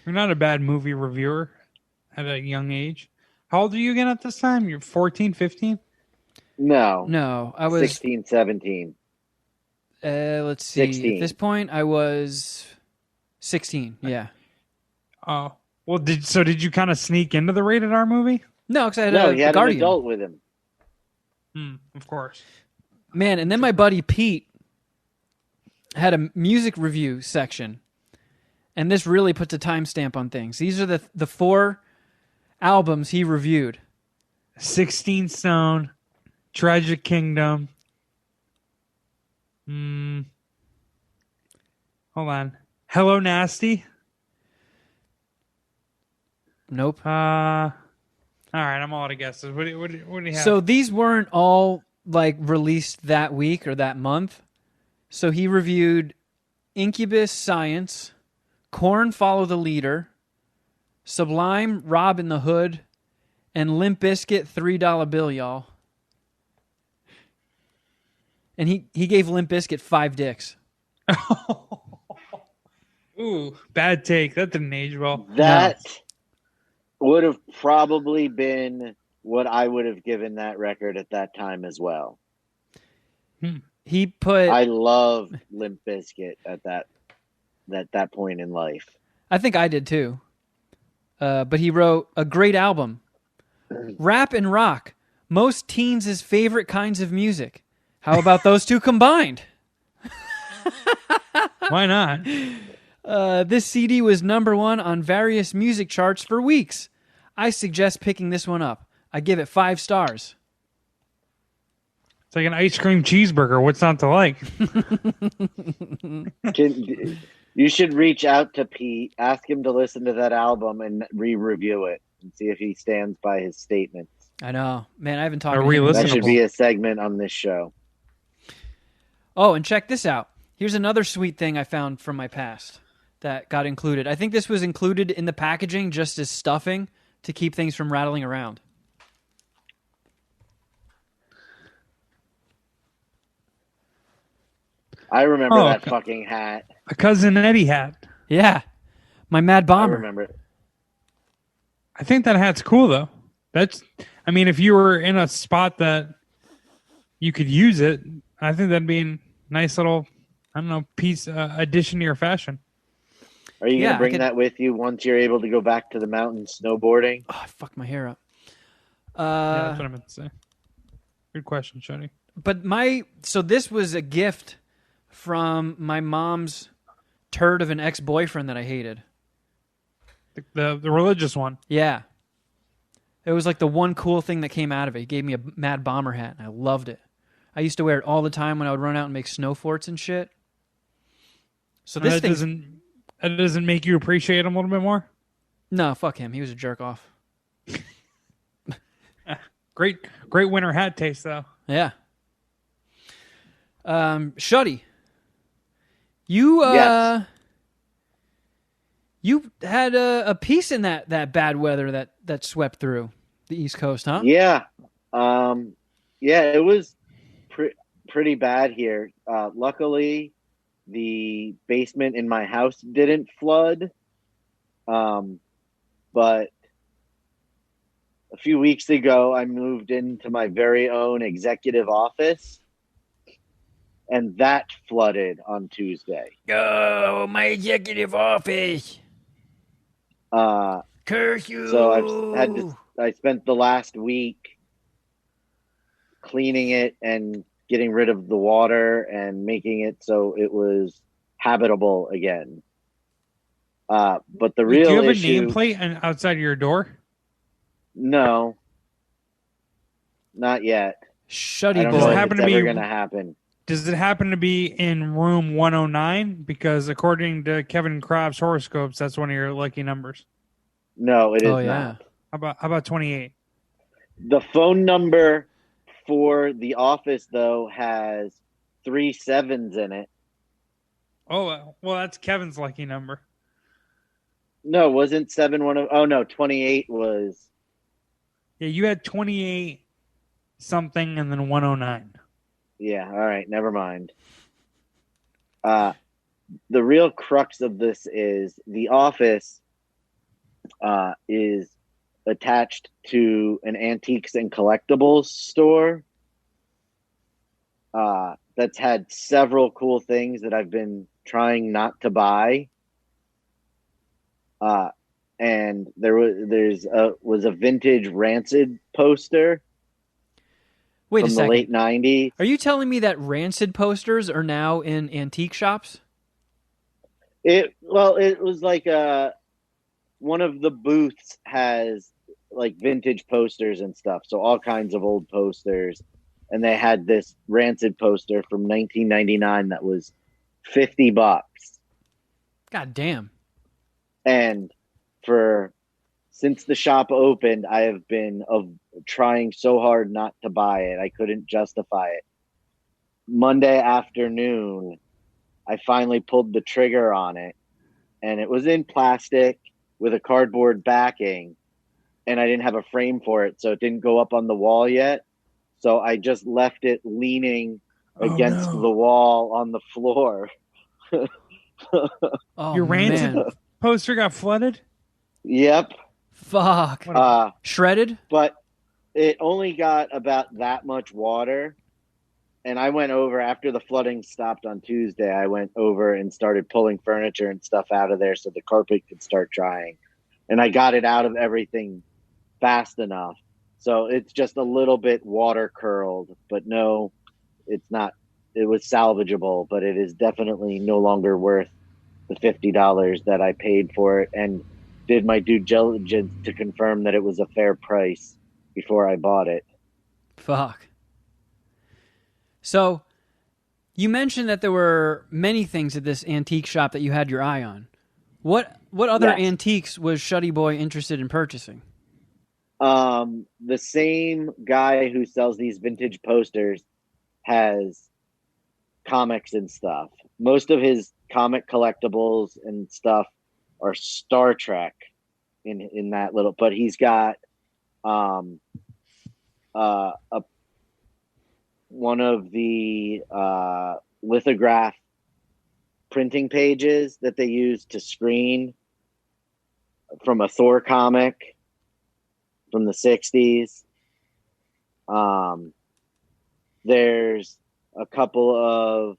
Speaker 1: You're not a bad movie reviewer at a young age. How old are you again at this time? You're 14, 15?
Speaker 3: No,
Speaker 2: I was
Speaker 3: 16, 17.
Speaker 2: Let's see.
Speaker 3: 16.
Speaker 2: At this point, I was 16. Yeah.
Speaker 1: Oh. Well, did you kind of sneak into the rated R movie?
Speaker 2: No, because I had
Speaker 3: No, he had
Speaker 2: Guardian.
Speaker 3: an adult with him.
Speaker 1: Of course.
Speaker 2: Man, and then my buddy Pete had a music review section, and this really puts a timestamp on things. These are the 4 albums he reviewed.
Speaker 1: 16 Stone, Tragic Kingdom. Hold on. Hello Nasty.
Speaker 2: Nope.
Speaker 1: All right, I'm all out of guesses. What do you have?
Speaker 2: So these weren't all like released that week or that month. So he reviewed Incubus Science, Korn Follow the Leader, Sublime Rob in the Hood, and Limp Bizkit $3 Bill, y'all. And he gave Limp Bizkit 5 dicks.
Speaker 1: Ooh, bad take. That didn't age well.
Speaker 3: That would have probably been what I would have given that record at that time as well.
Speaker 2: He put...
Speaker 3: I love Limp Bizkit at that point in life.
Speaker 2: I think I did too. But he wrote a great album. Rap and rock. Most teens' favorite kinds of music. How about those two combined?
Speaker 1: Why not?
Speaker 2: This CD was #1 on various music charts for weeks. I suggest picking this one up. I give it 5 stars.
Speaker 1: It's like an ice cream cheeseburger. What's not to like?
Speaker 3: You should reach out to Pete, ask him to listen to that album and re-review it and see if he stands by his statements.
Speaker 2: I know. Man, I haven't talked
Speaker 1: Are
Speaker 2: to
Speaker 1: we
Speaker 2: him.
Speaker 1: listening?
Speaker 3: That should be a segment on this show.
Speaker 2: Oh, and check this out. Here's another sweet thing I found from my past that got included. I think this was included in the packaging just as stuffing to keep things from rattling around.
Speaker 3: I remember that fucking hat.
Speaker 1: A Cousin Eddie hat.
Speaker 2: Yeah. My Mad
Speaker 3: I
Speaker 2: Bomber.
Speaker 3: remember it.
Speaker 1: I think that hat's cool, though. I mean, if you were in a spot that you could use it, I think that'd be a nice little, I don't know, piece, addition to your fashion.
Speaker 3: Are you
Speaker 2: Yeah,
Speaker 3: going to bring
Speaker 2: I could-
Speaker 3: that with you once you're able to go back to the mountain snowboarding?
Speaker 2: Oh, I fucked my hair up.
Speaker 1: Yeah, that's what I meant to say. Good question, Shuddy.
Speaker 2: But so this was a gift from my mom's turd of an ex-boyfriend that I hated.
Speaker 1: The religious one.
Speaker 2: Yeah. It was like the one cool thing that came out of it. He gave me a Mad Bomber hat, and I loved it. I used to wear it all the time when I would run out and make snow forts and shit. So this thing,
Speaker 1: that doesn't make you appreciate him a little bit more.
Speaker 2: no, fuck him. He was a jerk off.
Speaker 1: Great winter hat taste though.
Speaker 2: Yeah. Shuddy, you
Speaker 3: Yes.
Speaker 2: you had a piece in that bad weather that swept through the East Coast, huh?
Speaker 3: Yeah. Yeah, it was pretty bad here. Luckily, the basement in my house didn't flood. But a few weeks ago, I moved into my very own executive office, and that flooded on Tuesday.
Speaker 2: Oh, my executive office. Curse you.
Speaker 3: So I spent the last week cleaning it and getting rid of the water and making it so it was habitable again. But the real
Speaker 1: do you have
Speaker 3: issue,
Speaker 1: a nameplate outside of your door?
Speaker 3: no, not yet. I
Speaker 2: Shuddy
Speaker 3: don't
Speaker 1: Does
Speaker 3: know
Speaker 1: it
Speaker 2: boy.
Speaker 3: if
Speaker 1: happen
Speaker 3: it's
Speaker 1: to be-
Speaker 3: ever going to happen.
Speaker 1: Does it happen to be in room 109? Because according to Kevin Kraft's horoscopes, that's one of your lucky numbers.
Speaker 3: No, it is
Speaker 2: Oh, yeah.
Speaker 3: not.
Speaker 1: How about 28?
Speaker 3: The phone number for the office, though, has 3 sevens in it.
Speaker 1: Oh, well, that's Kevin's lucky number.
Speaker 3: No, wasn't 7 one of? Oh no, 28 was.
Speaker 1: Yeah, you had 28 something and then 109.
Speaker 3: Yeah, all right, never mind. The real crux of this is the office is attached to an antiques and collectibles store that's had several cool things that I've been trying not to buy. And was a vintage Rancid poster
Speaker 2: Wait a
Speaker 3: from the
Speaker 2: second.
Speaker 3: late 90s.
Speaker 2: Are you telling me that Rancid posters are now in antique shops?
Speaker 3: It was like one of the booths has like vintage posters and stuff, so all kinds of old posters, and they had this Rancid poster from 1999 that was $50.
Speaker 2: God damn.
Speaker 3: And since the shop opened, I have been trying so hard not to buy it. I couldn't justify it. Monday afternoon, I finally pulled the trigger on it, and it was in plastic with a cardboard backing, and I didn't have a frame for it, so it didn't go up on the wall yet. So I just left it leaning against the wall on the floor.
Speaker 2: Oh,
Speaker 1: Your Rancid
Speaker 2: man.
Speaker 1: poster got flooded?
Speaker 3: Yep.
Speaker 2: Fuck. Shredded?
Speaker 3: But it only got about that much water. And I went over after the flooding stopped on Tuesday. I went over and started pulling furniture and stuff out of there so the carpet could start drying. And I got it out of everything fast enough. So it's just a little bit water curled, but no, it's not. It was salvageable, but it is definitely no longer worth the $50 that I paid for it, and did my due diligence to confirm that it was a fair price before I bought it.
Speaker 2: Fuck. So, you mentioned that there were many things at this antique shop that you had your eye on. What other
Speaker 3: Yes.
Speaker 2: antiques was Shuddyboy interested in purchasing?
Speaker 3: The same guy who sells these vintage posters has comics and stuff. Most of his comic collectibles and stuff are Star Trek in that little, but he's got one of the lithograph printing pages that they use to screen from a Thor comic from the 60s. There's a couple of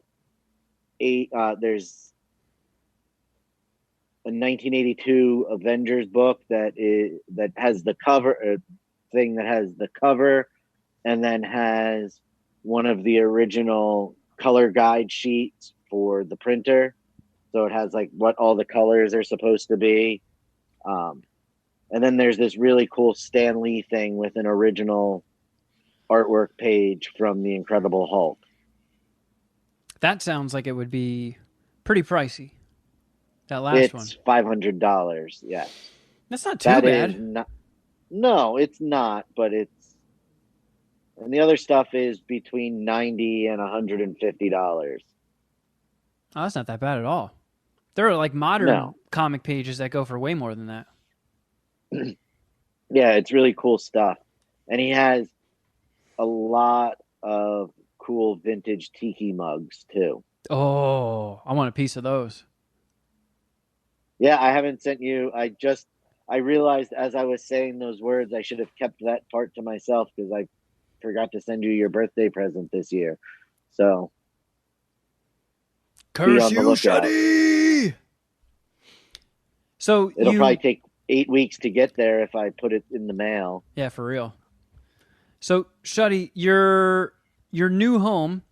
Speaker 3: there's a 1982 Avengers book that has the cover thing that has the cover, and then has one of the original color guide sheets for the printer. So it has like what all the colors are supposed to be. And then there's this really cool Stan Lee thing with an original artwork page from the Incredible Hulk.
Speaker 2: That sounds like it would be pretty pricey. That last one.
Speaker 3: It's $500. Yes,
Speaker 2: That's not too
Speaker 3: that
Speaker 2: bad.
Speaker 3: is not. No, it's not. But it's, and the other stuff is between $90 and $150.
Speaker 2: Oh, that's not that bad at all. There are like modern
Speaker 3: No.
Speaker 2: comic pages that go for way more than that.
Speaker 3: Yeah, it's really cool stuff. And he has a lot of cool vintage tiki mugs too.
Speaker 2: Oh, I want a piece of those.
Speaker 3: Yeah, I haven't sent you. I realized as I was saying those words, I should have kept that part to myself because I forgot to send you your birthday present this year. So
Speaker 2: Curse
Speaker 3: on the
Speaker 2: you,
Speaker 3: lookout.
Speaker 2: Shuddy! So
Speaker 3: it'll
Speaker 2: you,
Speaker 3: probably take 8 weeks to get there if I put it in the mail.
Speaker 2: yeah, for real. So Shuddy, your new home,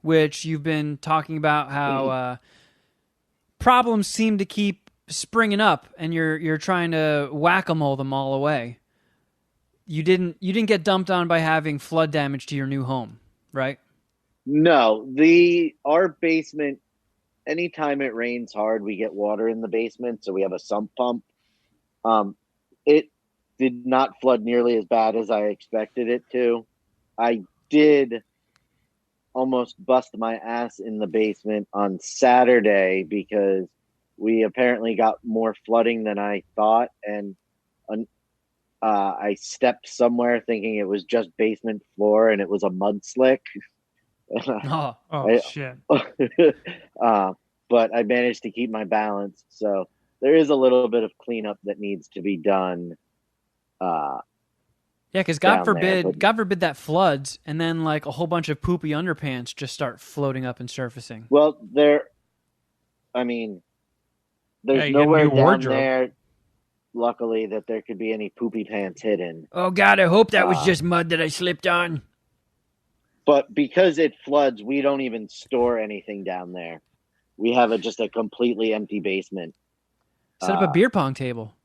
Speaker 2: which you've been talking about how problems seem to keep springing up, and you're trying to whack-a-mole them all away. You didn't get dumped on by having flood damage to your new home, right?
Speaker 3: No, our basement. Anytime it rains hard, we get water in the basement, so we have a sump pump. It did not flood nearly as bad as I expected it to. I did almost bust my ass in the basement on Saturday because we apparently got more flooding than I thought, and I stepped somewhere thinking it was just basement floor, and it was a mud slick.
Speaker 2: Oh,
Speaker 1: Shit.
Speaker 3: But I managed to keep my balance. So there is a little bit of cleanup that needs to be done.
Speaker 2: yeah, because God forbid that floods, and then like a whole bunch of poopy underpants just start floating up and surfacing.
Speaker 3: Well, there's nowhere down
Speaker 1: wardrobe
Speaker 3: there, luckily, that there could be any poopy pants hidden.
Speaker 2: Oh God, I hope that was just mud that I slipped on.
Speaker 3: But because it floods, we don't even store anything down there. We have just a completely empty basement.
Speaker 2: Set up a beer pong table.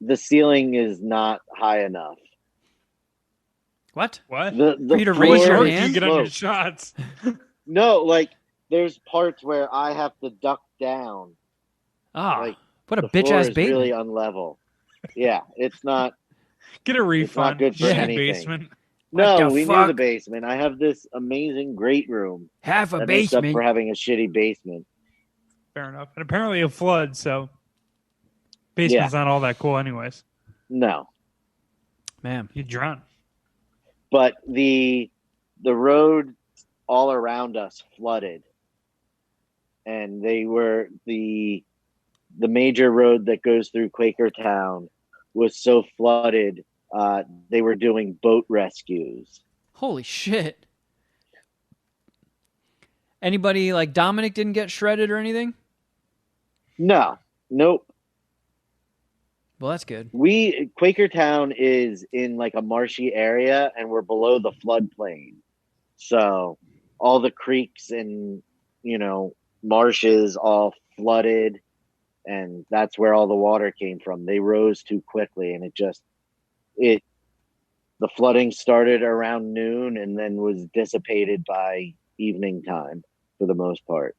Speaker 3: The ceiling is not high enough.
Speaker 2: What?
Speaker 1: What?
Speaker 3: The
Speaker 2: For you to
Speaker 3: floor
Speaker 2: raise your
Speaker 3: is
Speaker 2: hand?
Speaker 1: You get on your
Speaker 3: sloped.
Speaker 1: shots.
Speaker 3: No, like there's parts where I have to duck down.
Speaker 2: Ah,
Speaker 3: Like,
Speaker 2: what a
Speaker 3: the
Speaker 2: bitch
Speaker 3: floor
Speaker 2: ass
Speaker 3: is
Speaker 2: basement.
Speaker 3: really unlevel. Yeah, it's not.
Speaker 1: Get a refund.
Speaker 3: good for
Speaker 1: Shitty
Speaker 3: anything.
Speaker 1: basement.
Speaker 2: What
Speaker 3: No,
Speaker 2: the
Speaker 3: we knew
Speaker 2: fuck?
Speaker 3: the basement. I have this amazing great room
Speaker 2: Half a
Speaker 3: that makes up
Speaker 2: basement.
Speaker 3: for having a shitty basement.
Speaker 1: Fair enough. And apparently a flood, so basement's not all that cool anyways.
Speaker 3: No,
Speaker 2: Man,
Speaker 1: You drown.
Speaker 3: but the road all around us flooded, and they were the major road that goes through Quakertown was so flooded. They were doing boat rescues.
Speaker 2: holy shit. Anybody like Dominic didn't get shredded or anything?
Speaker 3: No, nope.
Speaker 2: Well, that's good.
Speaker 3: Quakertown is in like a marshy area, and we're below the floodplain. So all the creeks and marshes all flooded, and that's where all the water came from. They rose too quickly, and the flooding started around noon and then was dissipated by evening time for the most part.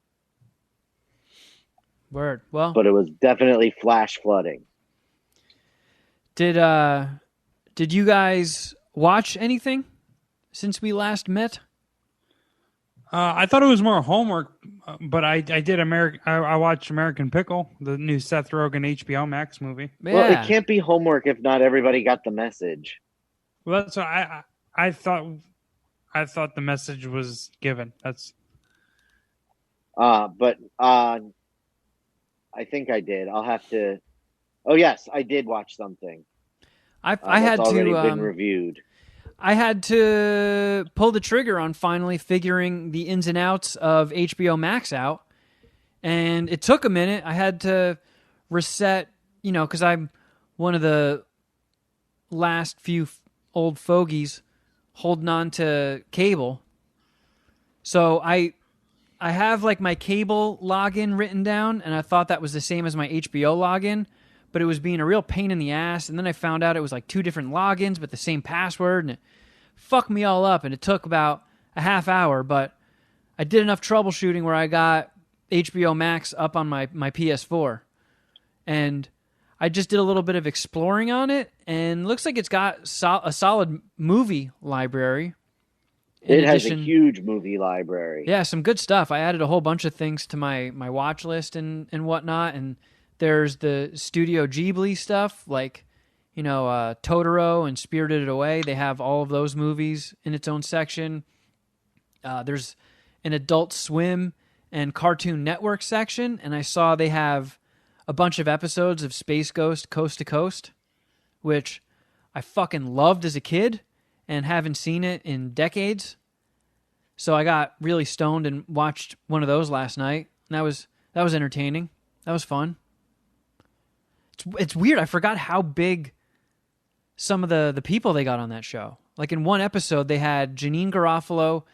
Speaker 2: Word. Well,
Speaker 3: But it was definitely flash flooding.
Speaker 2: did you guys watch anything since we last met?
Speaker 1: I thought it was more homework, but I did I watched American Pickle, the new Seth Rogen HBO Max movie.
Speaker 2: Yeah.
Speaker 3: Well, it can't be homework if not everybody got the message.
Speaker 1: Well, that's what I thought. I thought the message was given. That's
Speaker 3: But I think I did. I'll have to. Oh yes, I did watch something.
Speaker 2: I had
Speaker 3: that's already
Speaker 2: to
Speaker 3: been reviewed.
Speaker 2: I had to pull the trigger on finally figuring the ins and outs of HBO Max out, and it took a minute. I had to reset, because I'm one of the last few old fogies holding on to cable. So I have like my cable login written down, and I thought that was the same as my HBO login, but it was being a real pain in the ass. And then I found out it was like 2 different logins, but the same password, and it fucked me all up. And it took about a half hour, but I did enough troubleshooting where I got HBO Max up on my PS4. And I just did a little bit of exploring on it, and looks like it's got a solid movie library.
Speaker 3: It has a huge movie library.
Speaker 2: Yeah, some good stuff. I added a whole bunch of things to my watch list and whatnot, and there's the Studio Ghibli stuff, like, Totoro and Spirited Away. They have all of those movies in its own section. There's an Adult Swim and Cartoon Network section, and I saw they have a bunch of episodes of Space Ghost Coast to Coast, which I fucking loved as a kid and haven't seen it in decades. So I got really stoned and watched one of those last night. And that was entertaining. That was fun. It's weird. I forgot how big some of the people they got on that show. Like in one episode, they had Janine Garofalo,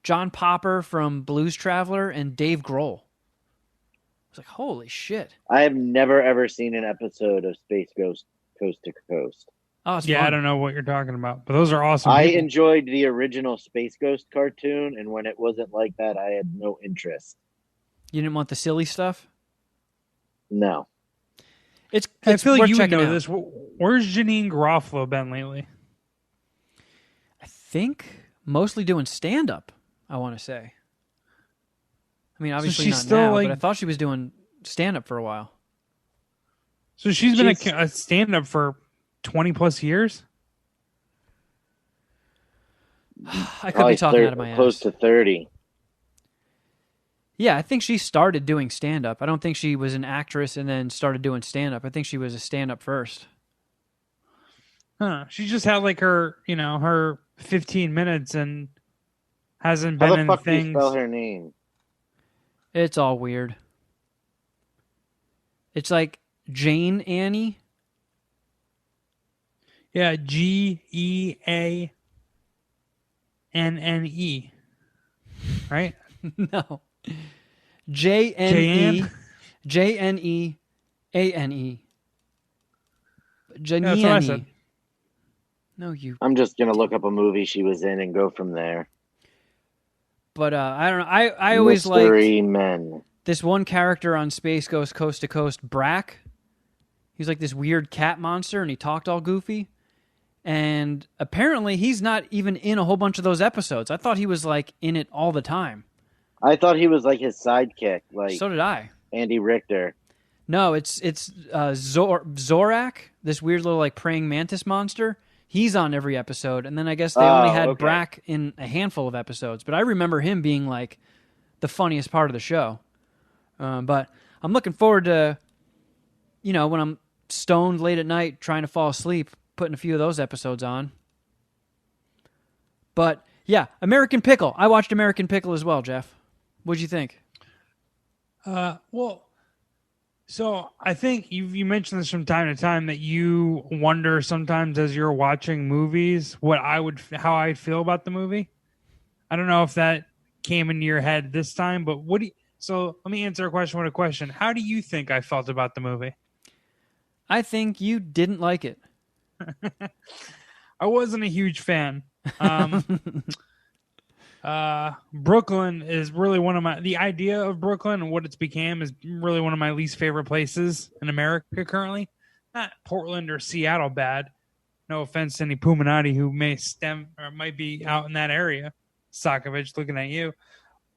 Speaker 2: John Popper from Blues Traveler, and Dave Grohl. I was like, holy shit.
Speaker 3: I have never, ever seen an episode of Space Ghost Coast to Coast.
Speaker 2: Oh, it's
Speaker 1: Yeah,
Speaker 2: fun.
Speaker 1: I don't know what you're talking about, but those are awesome.
Speaker 3: I
Speaker 1: people.
Speaker 3: enjoyed the original Space Ghost cartoon, and when it wasn't like that, I had no interest.
Speaker 2: You didn't want the silly stuff?
Speaker 3: No.
Speaker 2: It's
Speaker 1: I feel like
Speaker 2: worth
Speaker 1: you would
Speaker 2: checking
Speaker 1: know
Speaker 2: out.
Speaker 1: this. Where's Janine Garofalo been lately?
Speaker 2: I think mostly doing stand-up, I want to say. I mean, obviously
Speaker 1: she's
Speaker 2: not
Speaker 1: still,
Speaker 2: now,
Speaker 1: like-
Speaker 2: but I thought she was doing stand-up for a while.
Speaker 1: So she's been
Speaker 3: She's-
Speaker 1: a stand-up for 20 plus years.
Speaker 2: I could
Speaker 3: Probably
Speaker 2: be talking out of my
Speaker 3: close
Speaker 2: ass.
Speaker 3: to 30.
Speaker 2: Yeah, I think she started doing stand-up. I don't think she was an actress and then started doing stand-up. I think she was a stand-up first.
Speaker 1: Huh. She just had like her 15 minutes and hasn't
Speaker 3: How
Speaker 1: been
Speaker 3: the
Speaker 1: in
Speaker 3: fuck do you
Speaker 1: things.
Speaker 3: spell her name?
Speaker 2: It's all weird. It's like Jane Annie.
Speaker 1: Yeah, Geannne, right?
Speaker 2: No. Jne. Jneane.
Speaker 1: Yeah, that's what I said.
Speaker 2: No, you.
Speaker 3: I'm just going to look up a movie she was in and go from there.
Speaker 2: But I don't know. I always liked
Speaker 3: Mystery Men.
Speaker 2: this one character on Space Ghost Coast to Coast, Brack. He's like this weird cat monster, and he talked all goofy. And apparently, he's not even in a whole bunch of those episodes. I thought he was like in it all the time.
Speaker 3: I thought he was like his sidekick, like
Speaker 2: So did I.
Speaker 3: Andy Richter.
Speaker 2: No, it's Zorak, this weird little like praying mantis monster. He's on every episode, and then I guess they only had
Speaker 3: okay.
Speaker 2: Brack in a handful of episodes. But I remember him being like the funniest part of the show. But I'm looking forward to, when I'm stoned late at night trying to fall asleep, putting a few of those episodes on. But yeah, American Pickle. I watched American Pickle as well, Jeff. What'd you think?
Speaker 1: Well, so I think you mentioned this from time to time that you wonder sometimes as you're watching movies how I'd feel about the movie. I don't know if that came into your head this time, but so let me answer a question with a question. How do you think I felt about the movie?
Speaker 2: I think you didn't like it.
Speaker 1: I wasn't a huge fan. Brooklyn is really the idea of Brooklyn and what it's became is really one of my least favorite places in America currently. Not Portland or Seattle bad. No offense to any Puminati who might be out in that area. Sokovich, looking at you.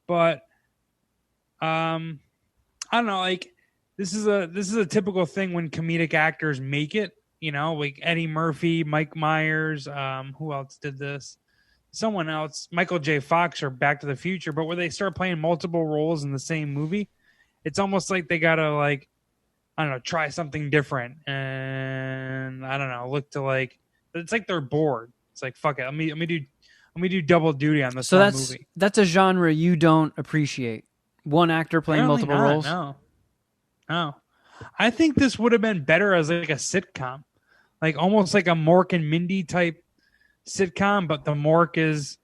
Speaker 1: But I don't know, like this is a typical thing when comedic actors make it, like Eddie Murphy, Mike Myers, who else did this? Someone else, Michael J. Fox or Back to the Future, but where they start playing multiple roles in the same movie, it's almost like they gotta try something different, and look to it's like they're bored. It's like fuck it, let me do double duty on this movie.
Speaker 2: That's a genre you don't appreciate. One actor playing
Speaker 1: Apparently
Speaker 2: multiple roles.
Speaker 1: No, I think this would have been better as like a sitcom, like almost like a Mork and Mindy type sitcom, but the Mork is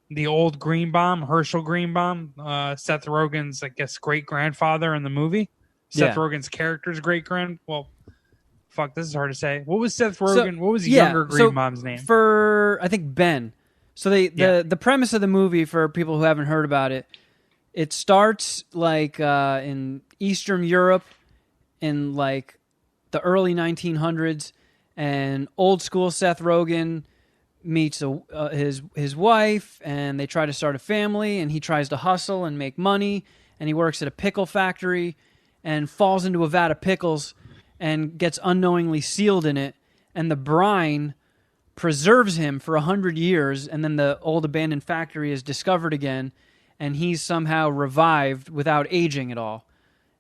Speaker 1: the old Greenbaum, Herschel Greenbaum, Seth Rogen's, I guess, great grandfather in the movie. Seth
Speaker 2: Yeah.
Speaker 1: Rogen's character's great fuck, this is hard to say. What was Seth
Speaker 2: So,
Speaker 1: Rogen? What was the
Speaker 2: yeah,
Speaker 1: younger
Speaker 2: so
Speaker 1: Green Mom's name?
Speaker 2: For I think Ben. So the premise of the movie, for people who haven't heard about it, it starts like in Eastern Europe in like the early 1900s, and old school Seth Rogen meets his wife, and they try to start a family, and he tries to hustle and make money, and he works at a pickle factory and falls into a vat of pickles and gets unknowingly sealed in it, and the brine preserves him for 100 years, and then the old abandoned factory is discovered again, and he's somehow revived without aging at all,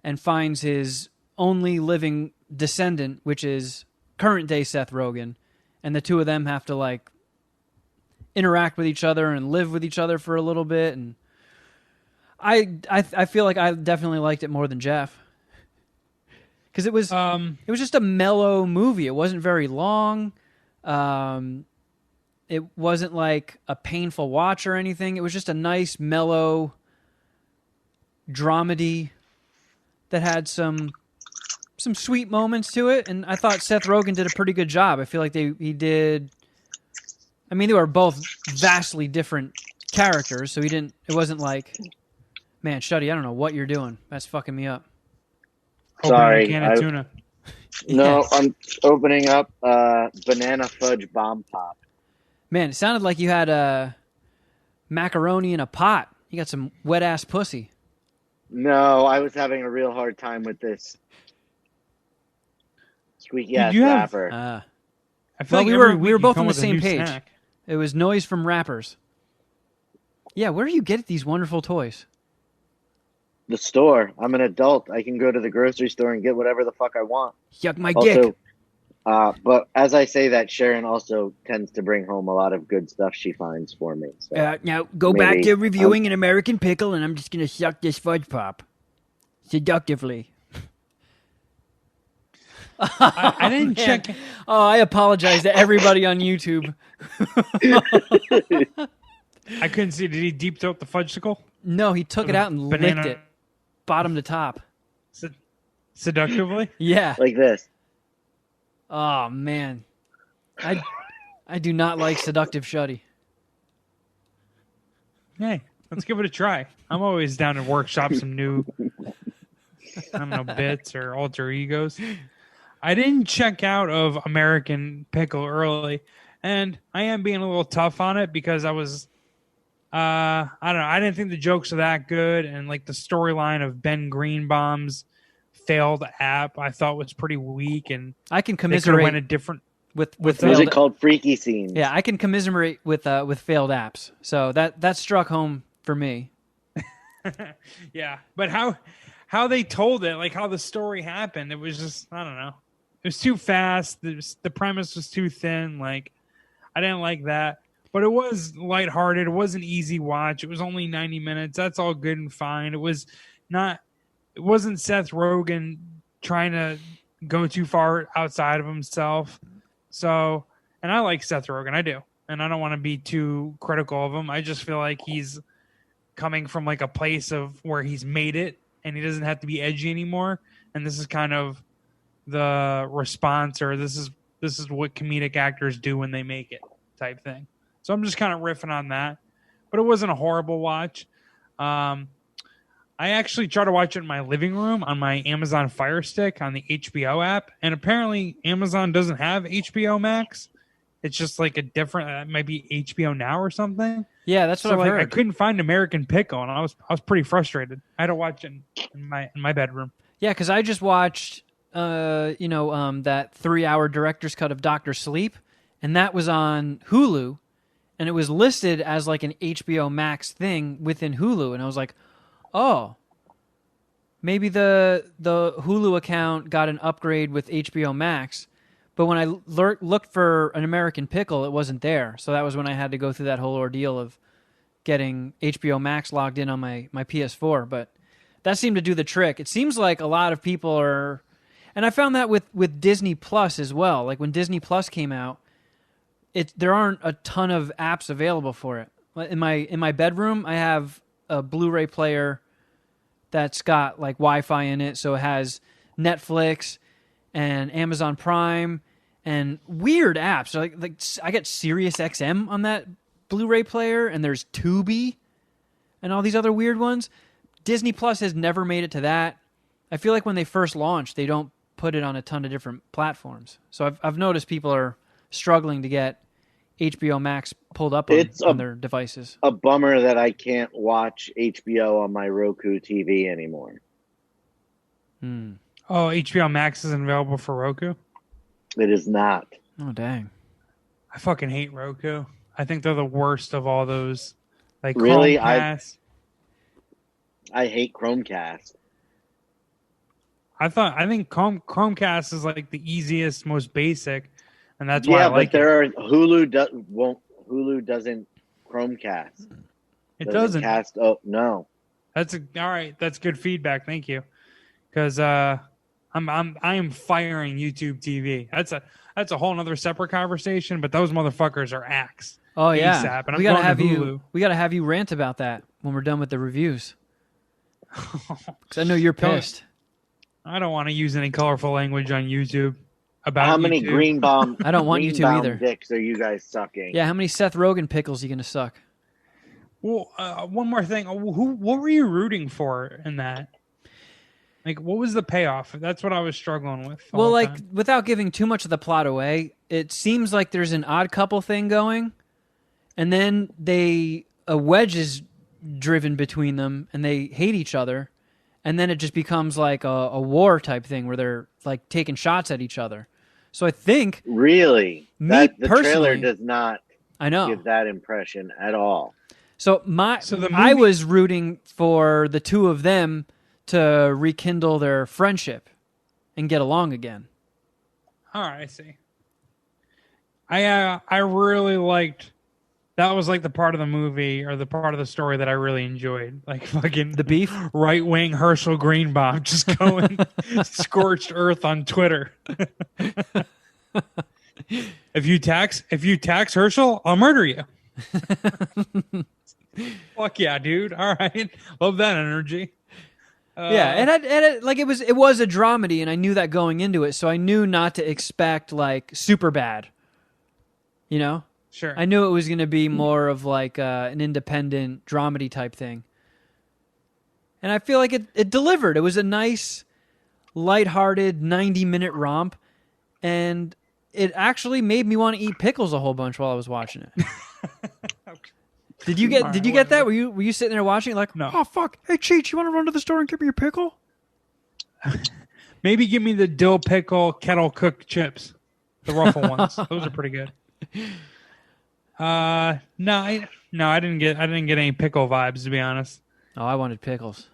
Speaker 2: and finds his only living descendant, which is current day Seth Rogen, and the two of them have to like interact with each other and live with each other for a little bit. And I feel like I definitely liked it more than Jeff, because it was just a mellow movie. It wasn't very long. It wasn't like a painful watch or anything. It was just a nice mellow dramedy that had some sweet moments to it, and I thought Seth Rogen did a pretty good job. I feel like he did. I mean, they were both vastly different characters, so it wasn't like, man, Shuddy, I don't know what you're doing. That's fucking me up.
Speaker 3: Sorry,
Speaker 1: Opening a can of tuna.
Speaker 3: No, I'm opening up banana fudge bomb pop.
Speaker 2: Man, it sounded like you had macaroni in a pot. You got some wet ass pussy.
Speaker 3: No, I was having a real hard time with this squeaky ass
Speaker 1: you have-
Speaker 3: rapper.
Speaker 1: I feel
Speaker 2: Well,
Speaker 1: like
Speaker 2: we were both on the
Speaker 1: with a
Speaker 2: same
Speaker 1: new
Speaker 2: page.
Speaker 1: snack.
Speaker 2: It was noise from rappers. Yeah, where do you get these wonderful toys?
Speaker 3: The store. I'm an adult. I can go to the grocery store and get whatever the fuck I want.
Speaker 2: Yuck my dick.
Speaker 3: Also, but as I say that, Sharon also tends to bring home a lot of good stuff she finds for me. So
Speaker 2: Now go
Speaker 3: maybe
Speaker 2: back to reviewing an American pickle, and I'm just gonna suck this fudge pop seductively.
Speaker 1: I didn't
Speaker 2: Man.
Speaker 1: check.
Speaker 2: Oh, I apologize to everybody on YouTube.
Speaker 1: I couldn't see. Did he deep throat the fudgesicle?
Speaker 2: No, he took it out and
Speaker 1: Banana-
Speaker 2: licked it, bottom to top.
Speaker 1: Seductively?
Speaker 2: Yeah.
Speaker 3: like this.
Speaker 2: Oh man, I do not like seductive Shuddy.
Speaker 1: Hey, let's give it a try. I'm always down to workshop some new, I don't know, bits or alter egos. I didn't check out of American Pickle early, and I am being a little tough on it because I was, I don't know, I didn't think the jokes are that good, and like the storyline of Ben Greenbaum's failed app I thought was pretty weak, and
Speaker 2: I can
Speaker 1: they could have
Speaker 2: commiserate
Speaker 1: went a different.
Speaker 2: with
Speaker 3: Was
Speaker 2: failed.
Speaker 3: it called Freaky Scenes?
Speaker 2: Yeah, I can commiserate with failed apps. So that struck home for me.
Speaker 1: Yeah, but how they told it, like how the story happened, it was just, I don't know. It was too fast. The premise was too thin. Like, I didn't like that. But it was lighthearted. It was an easy watch. It was only 90 minutes. That's all good and fine. It wasn't Seth Rogen trying to go too far outside of himself. So, and I like Seth Rogen. I do. And I don't want to be too critical of him. I just feel like he's coming from like a place of where he's made it and he doesn't have to be edgy anymore. And this is kind of the response, or this is what comedic actors do when they make it type thing. So I'm just kind of riffing on that, but it wasn't a horrible watch. I actually tried to watch it in my living room on my Amazon Fire Stick on the HBO app, and apparently Amazon doesn't have HBO Max. It's just like a different, it might be HBO Now or something.
Speaker 2: Yeah, that's what
Speaker 1: So
Speaker 2: I've
Speaker 1: like
Speaker 2: heard.
Speaker 1: I couldn't find American Pickle, and I was pretty frustrated. I had to watch it in my bedroom.
Speaker 2: Yeah, because I just watched, that 3-hour director's cut of Doctor Sleep, and that was on Hulu, and it was listed as like an HBO Max thing within Hulu, and I was like, oh, maybe the Hulu account got an upgrade with HBO Max. But when I looked for an American Pickle, it wasn't there. So that was when I had to go through that whole ordeal of getting HBO Max logged in on my PS4. But that seemed to do the trick. It seems like a lot of people are... And I found that with Disney Plus as well. Like when Disney Plus came out, there aren't a ton of apps available for it. In my bedroom, I have a Blu-ray player that's got like Wi-Fi in it. So it has Netflix and Amazon Prime and weird apps. Like I get Sirius XM on that Blu-ray player, and there's Tubi and all these other weird ones. Disney Plus has never made it to that. I feel like when they first launched, they don't put it on a ton of different platforms. So I've noticed people are struggling to get HBO Max pulled up on their devices.
Speaker 3: A bummer that I can't watch HBO on my Roku TV anymore.
Speaker 1: Oh, HBO Max isn't available for Roku?
Speaker 3: It is not.
Speaker 2: Oh, dang.
Speaker 1: I fucking hate Roku. I think they're the worst of all those. Like
Speaker 3: Really?
Speaker 1: Chromecast.
Speaker 3: I hate Chromecast.
Speaker 1: I think Chromecast is like the easiest, most basic, and that's why I like it.
Speaker 3: Hulu doesn't Chromecast.
Speaker 1: It doesn't.
Speaker 3: Cast. Oh no.
Speaker 1: All right. That's good feedback. Thank you. Because I am firing YouTube TV. That's a whole nother separate conversation. But those motherfuckers are axe.
Speaker 2: Oh yeah,
Speaker 1: ASAP, and
Speaker 2: we gotta have you rant about that when we're done with the reviews. Because I know you're pissed.
Speaker 1: I don't want to use any colorful language on YouTube. About
Speaker 3: how many
Speaker 1: YouTube.
Speaker 3: green bomb?
Speaker 2: I don't want you to either.
Speaker 3: Dicks are you guys sucking?
Speaker 2: Yeah, how many Seth Rogen pickles are you gonna suck?
Speaker 1: Well, one more thing. What were you rooting for in that? Like, what was the payoff? That's what I was struggling with.
Speaker 2: Well, like, without giving too much of the plot away, it seems like there's an odd couple thing going, and then a wedge is driven between them, and they hate each other, and then it just becomes like a war type thing where they're like taking shots at each other. So I think
Speaker 3: the trailer does not
Speaker 2: I know
Speaker 3: give that impression at all.
Speaker 2: So I was rooting for the two of them to rekindle their friendship and get along again.
Speaker 1: All right, I see. I really liked. That was like the part of the movie or the part of the story that I really enjoyed. Like fucking
Speaker 2: the beef,
Speaker 1: right-wing Herschel Greenbaum just going scorched earth on Twitter. If you tax Herschel, I'll murder you. Fuck yeah, dude! All right, love that energy.
Speaker 2: Yeah, and it was a dramedy, and I knew that going into it, so I knew not to expect like super bad. You know.
Speaker 1: Sure.
Speaker 2: I knew it was going to be more of like an independent dramedy type thing. And I feel like it delivered. It was a nice, lighthearted 90-minute romp. And it actually made me want to eat pickles a whole bunch while I was watching it.
Speaker 1: Okay.
Speaker 2: Did you get that? Were you sitting there watching like,
Speaker 1: no.
Speaker 2: Oh, fuck. Hey, Cheech, you want to run to the store and give me a pickle?
Speaker 1: Maybe give me the dill pickle kettle cooked chips. The Ruffle ones. Those are pretty good. No, I didn't get any pickle vibes, to be honest.
Speaker 2: Oh, I wanted pickles.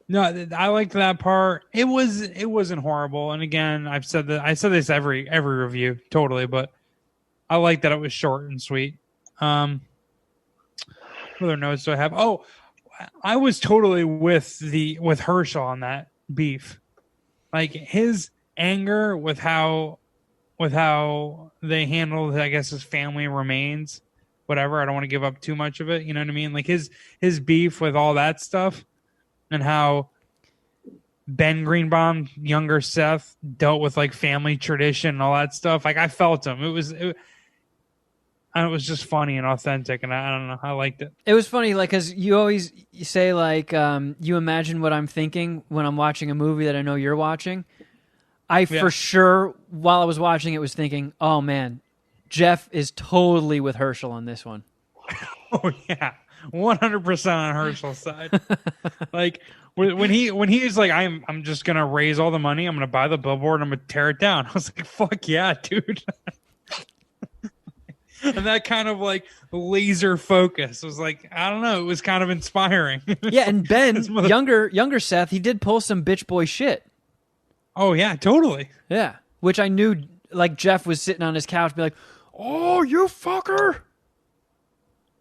Speaker 1: No, I liked that part. It wasn't horrible. And again, I said this every review, totally, but I like that it was short and sweet. What other notes do I have? Oh, I was totally with Herschel on that beef. Like his anger with how they handled, I guess, his family remains, whatever. I don't want to give up too much of it. You know what I mean? Like his beef with all that stuff and how Ben Greenbaum, younger Seth, dealt with like family tradition and all that stuff. Like I felt him. It was just funny and authentic. And I don't know. I liked it.
Speaker 2: It was funny. Like, cause you say like, you imagine what I'm thinking when I'm watching a movie that I know you're watching. For sure, while I was watching it, was thinking, oh, man, Jeff is totally with Herschel on this one.
Speaker 1: Oh, yeah. 100% on Herschel's side. Like, when he was like, I'm just going to raise all the money. I'm going to buy the billboard. I'm going to tear it down. I was like, fuck yeah, dude. And that kind of like laser focus was like, I don't know. It was kind of inspiring.
Speaker 2: Yeah, and Ben, younger Seth, he did pull some bitch boy shit.
Speaker 1: Oh, yeah, totally.
Speaker 2: Yeah, which I knew, like, Jeff was sitting on his couch be like, oh, you fucker.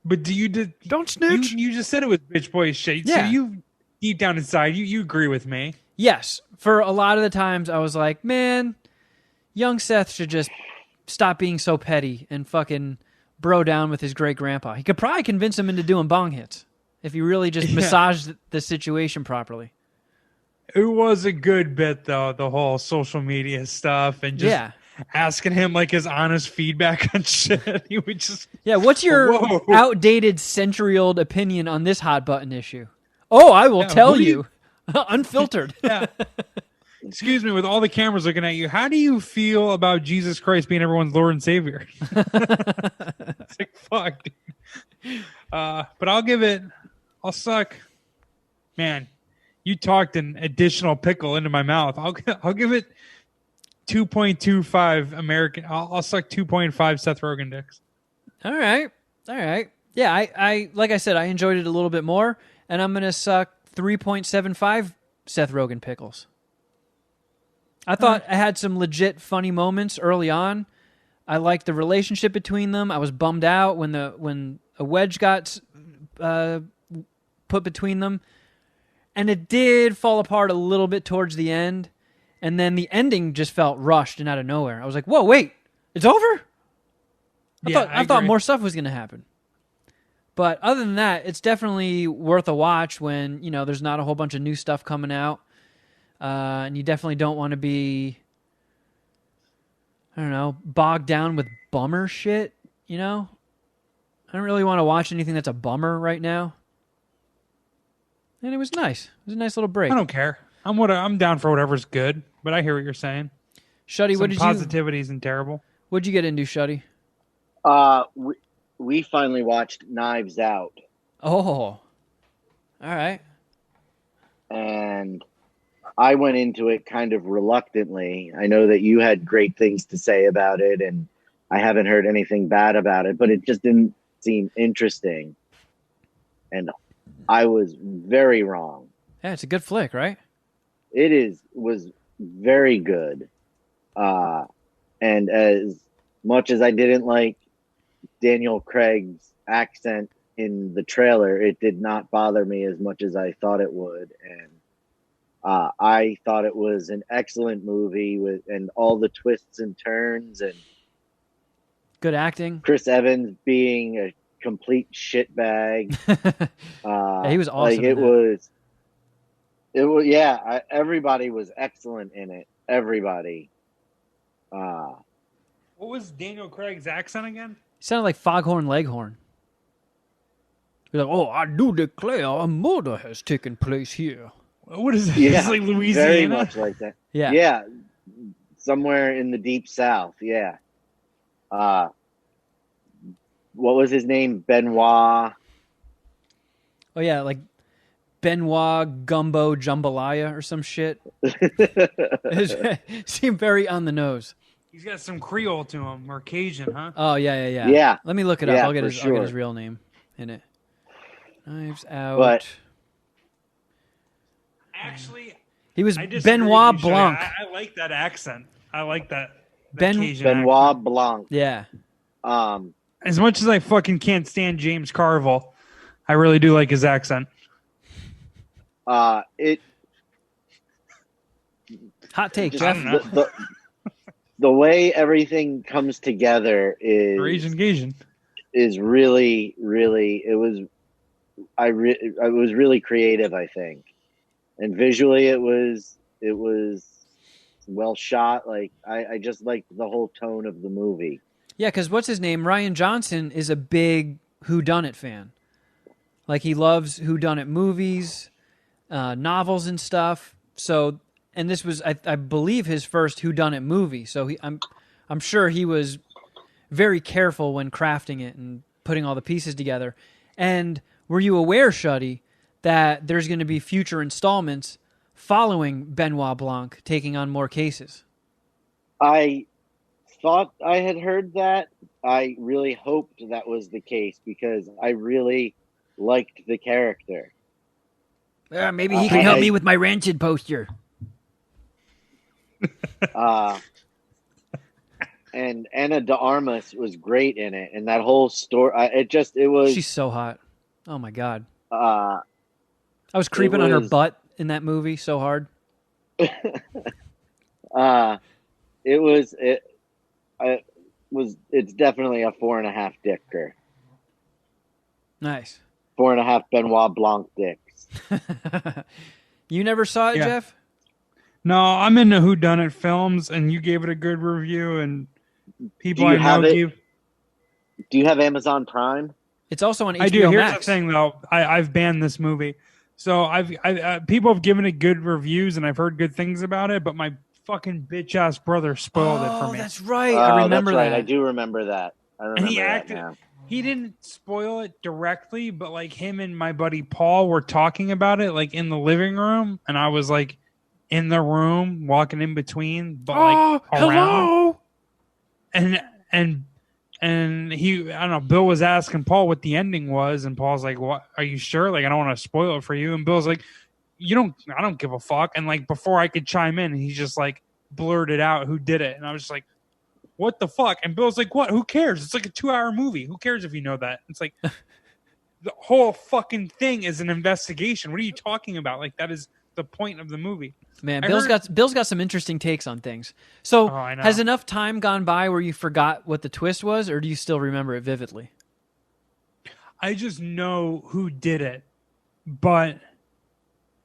Speaker 1: But don't snitch. You just said it was bitch boy shit.
Speaker 2: Yeah.
Speaker 1: So you, deep down inside, you agree with me.
Speaker 2: Yes. For a lot of the times, I was like, man, young Seth should just stop being so petty and fucking bro down with his great-grandpa. He could probably convince him into doing bong hits if he really just massaged the situation properly.
Speaker 1: It was a good bit though, the whole social media stuff and just
Speaker 2: Yeah.
Speaker 1: asking him like his honest feedback on shit. He would just
Speaker 2: Yeah, what's your
Speaker 1: Whoa.
Speaker 2: outdated century-old opinion on this hot button issue? Oh, I will
Speaker 1: Yeah,
Speaker 2: tell
Speaker 1: what do
Speaker 2: you. Unfiltered.
Speaker 1: Yeah. Excuse me, with all the cameras looking at you, how do you feel about Jesus Christ being everyone's Lord and Savior? It's like, fuck, dude. But I'll suck. Man, you talked an additional pickle into my mouth. I'll give it 2.25 American. I'll suck 2.5 Seth Rogen dicks.
Speaker 2: All right. Yeah, I like I said, I enjoyed it a little bit more, and I'm gonna suck 3.75 Seth Rogen pickles. I thought I had some legit funny moments early on. I liked the relationship between them. I was bummed out when a wedge got put between them, and it did fall apart a little bit towards the end. And then the ending just felt rushed and out of nowhere. I was like, "Whoa, wait, it's over!" I thought more stuff was going to happen. But other than that, it's definitely worth a watch when there's not a whole bunch of new stuff coming out. And you definitely don't want to be, I don't know, bogged down with bummer shit, I don't really want to watch anything that's a bummer right now. And it was nice. It was a nice little break.
Speaker 1: I don't care. I'm down for whatever's good, but I hear what you're saying.
Speaker 2: Shuddy, what did
Speaker 1: positivity isn't terrible.
Speaker 2: What'd you get into, Shuddy?
Speaker 3: We finally watched Knives Out.
Speaker 2: Oh, all right.
Speaker 3: And I went into it kind of reluctantly. I know that you had great things to say about it, and I haven't heard anything bad about it, but it just didn't seem interesting. And I was very wrong.
Speaker 2: Yeah, it's a good flick, right?
Speaker 3: It was very good. And as much as I didn't like Daniel Craig's accent in the trailer, it did not bother me as much as I thought it would. And I thought it was an excellent movie and all the twists and turns and
Speaker 2: good acting.
Speaker 3: Chris Evans being a complete shitbag.
Speaker 2: Yeah, he was awesome.
Speaker 3: Like everybody was excellent in it. Everybody.
Speaker 1: What was Daniel Craig's accent again?
Speaker 2: He sounded like Foghorn Leghorn. He's like, "Oh, I do declare a murder has taken place here."
Speaker 1: What is it?
Speaker 3: Yeah,
Speaker 1: it's like Louisiana?
Speaker 3: very much like that.
Speaker 2: Yeah.
Speaker 3: Yeah, somewhere in the deep south, yeah. What was his name? Benoit?
Speaker 2: Oh, yeah, like Benoit Gumbo Jambalaya or some shit. It seemed very on the nose.
Speaker 1: He's got some Creole to him, or Cajun, huh?
Speaker 2: Oh, yeah.
Speaker 3: Yeah.
Speaker 2: Let me look it up.
Speaker 3: Yeah,
Speaker 2: I'll get
Speaker 3: sure.
Speaker 2: his real name in it. Knives Out.
Speaker 3: But
Speaker 1: actually,
Speaker 2: he was
Speaker 1: I disagree
Speaker 2: Benoit
Speaker 1: with you,
Speaker 2: Blanc.
Speaker 1: I like that accent. I like that
Speaker 2: Benoit
Speaker 1: Cajun accent.
Speaker 3: Blanc.
Speaker 2: Yeah.
Speaker 1: As much as I fucking can't stand James Carville, I really do like his accent.
Speaker 2: Hot take,
Speaker 3: just,
Speaker 2: Jeff.
Speaker 3: the way everything comes together
Speaker 1: Asian.
Speaker 3: is really, really, it was really creative, I think. And visually it was well shot. Like I just liked the whole tone of the movie.
Speaker 2: Yeah, because what's his name? Ryan Johnson is a big whodunit fan. Like he loves whodunit movies, novels and stuff. So, and this was, I believe, his first whodunit movie. So I'm sure he was very careful when crafting it and putting all the pieces together. And were you aware, Shuddy, that there's going to be future installments following Benoit Blanc taking on more cases?
Speaker 3: I thought I had heard that. I really hoped that was the case because I really liked the character.
Speaker 2: Maybe he can help me with my Rancid poster.
Speaker 3: And Ana de Armas was great in it, and that whole story. It was.
Speaker 2: She's so hot. Oh my god.
Speaker 3: I
Speaker 2: was creeping on her butt in that movie so hard.
Speaker 3: It's definitely a 4.5 dicker.
Speaker 2: Nice.
Speaker 3: 4.5 Benoit Blanc dicks.
Speaker 2: You never saw it,
Speaker 1: Yeah.
Speaker 2: Jeff?
Speaker 1: No, I'm into whodunit films, and you gave it a good review, and
Speaker 3: Do
Speaker 1: people
Speaker 3: you
Speaker 1: I
Speaker 3: have
Speaker 1: know
Speaker 3: it?
Speaker 1: give.
Speaker 3: Do you have Amazon Prime?
Speaker 2: It's also on
Speaker 1: I do.
Speaker 2: HBO
Speaker 1: Here's the
Speaker 2: Max.
Speaker 1: thing, though. I've banned this movie, so people have given it good reviews, and I've heard good things about it. But my fucking bitch ass brother spoiled it for
Speaker 2: Oh,
Speaker 1: me,
Speaker 2: that's right. I
Speaker 3: Oh, that's
Speaker 2: remember
Speaker 3: right. I
Speaker 2: that.
Speaker 3: do remember that. I
Speaker 1: and he
Speaker 3: remember that
Speaker 1: acted.
Speaker 3: now.
Speaker 1: He didn't spoil it directly, but like him and my buddy Paul were talking about it, like in the living room, and I was like in the room, walking in between, but like
Speaker 2: Oh,
Speaker 1: around,
Speaker 2: hello.
Speaker 1: and and and he, I don't know, Bill was asking Paul what the ending was, and Paul's like, "What? Are you sure? Like, I don't want to spoil it for you." And Bill's like, I don't give a fuck." And like before I could chime in, he just like blurted out who did it, and I was just like, "What the fuck?" And Bill's like, "What? Who cares? It's like a 2 hour movie. Who cares if you know that?" It's like the whole fucking thing is an investigation. What are you talking about? Like that is the point of the movie.
Speaker 2: Man,
Speaker 1: I
Speaker 2: Bill's
Speaker 1: heard-
Speaker 2: got some interesting takes on things. So,
Speaker 1: Oh, I know.
Speaker 2: has enough time gone by where you forgot what the twist was, or do you still remember it vividly?
Speaker 1: I just know who did it, but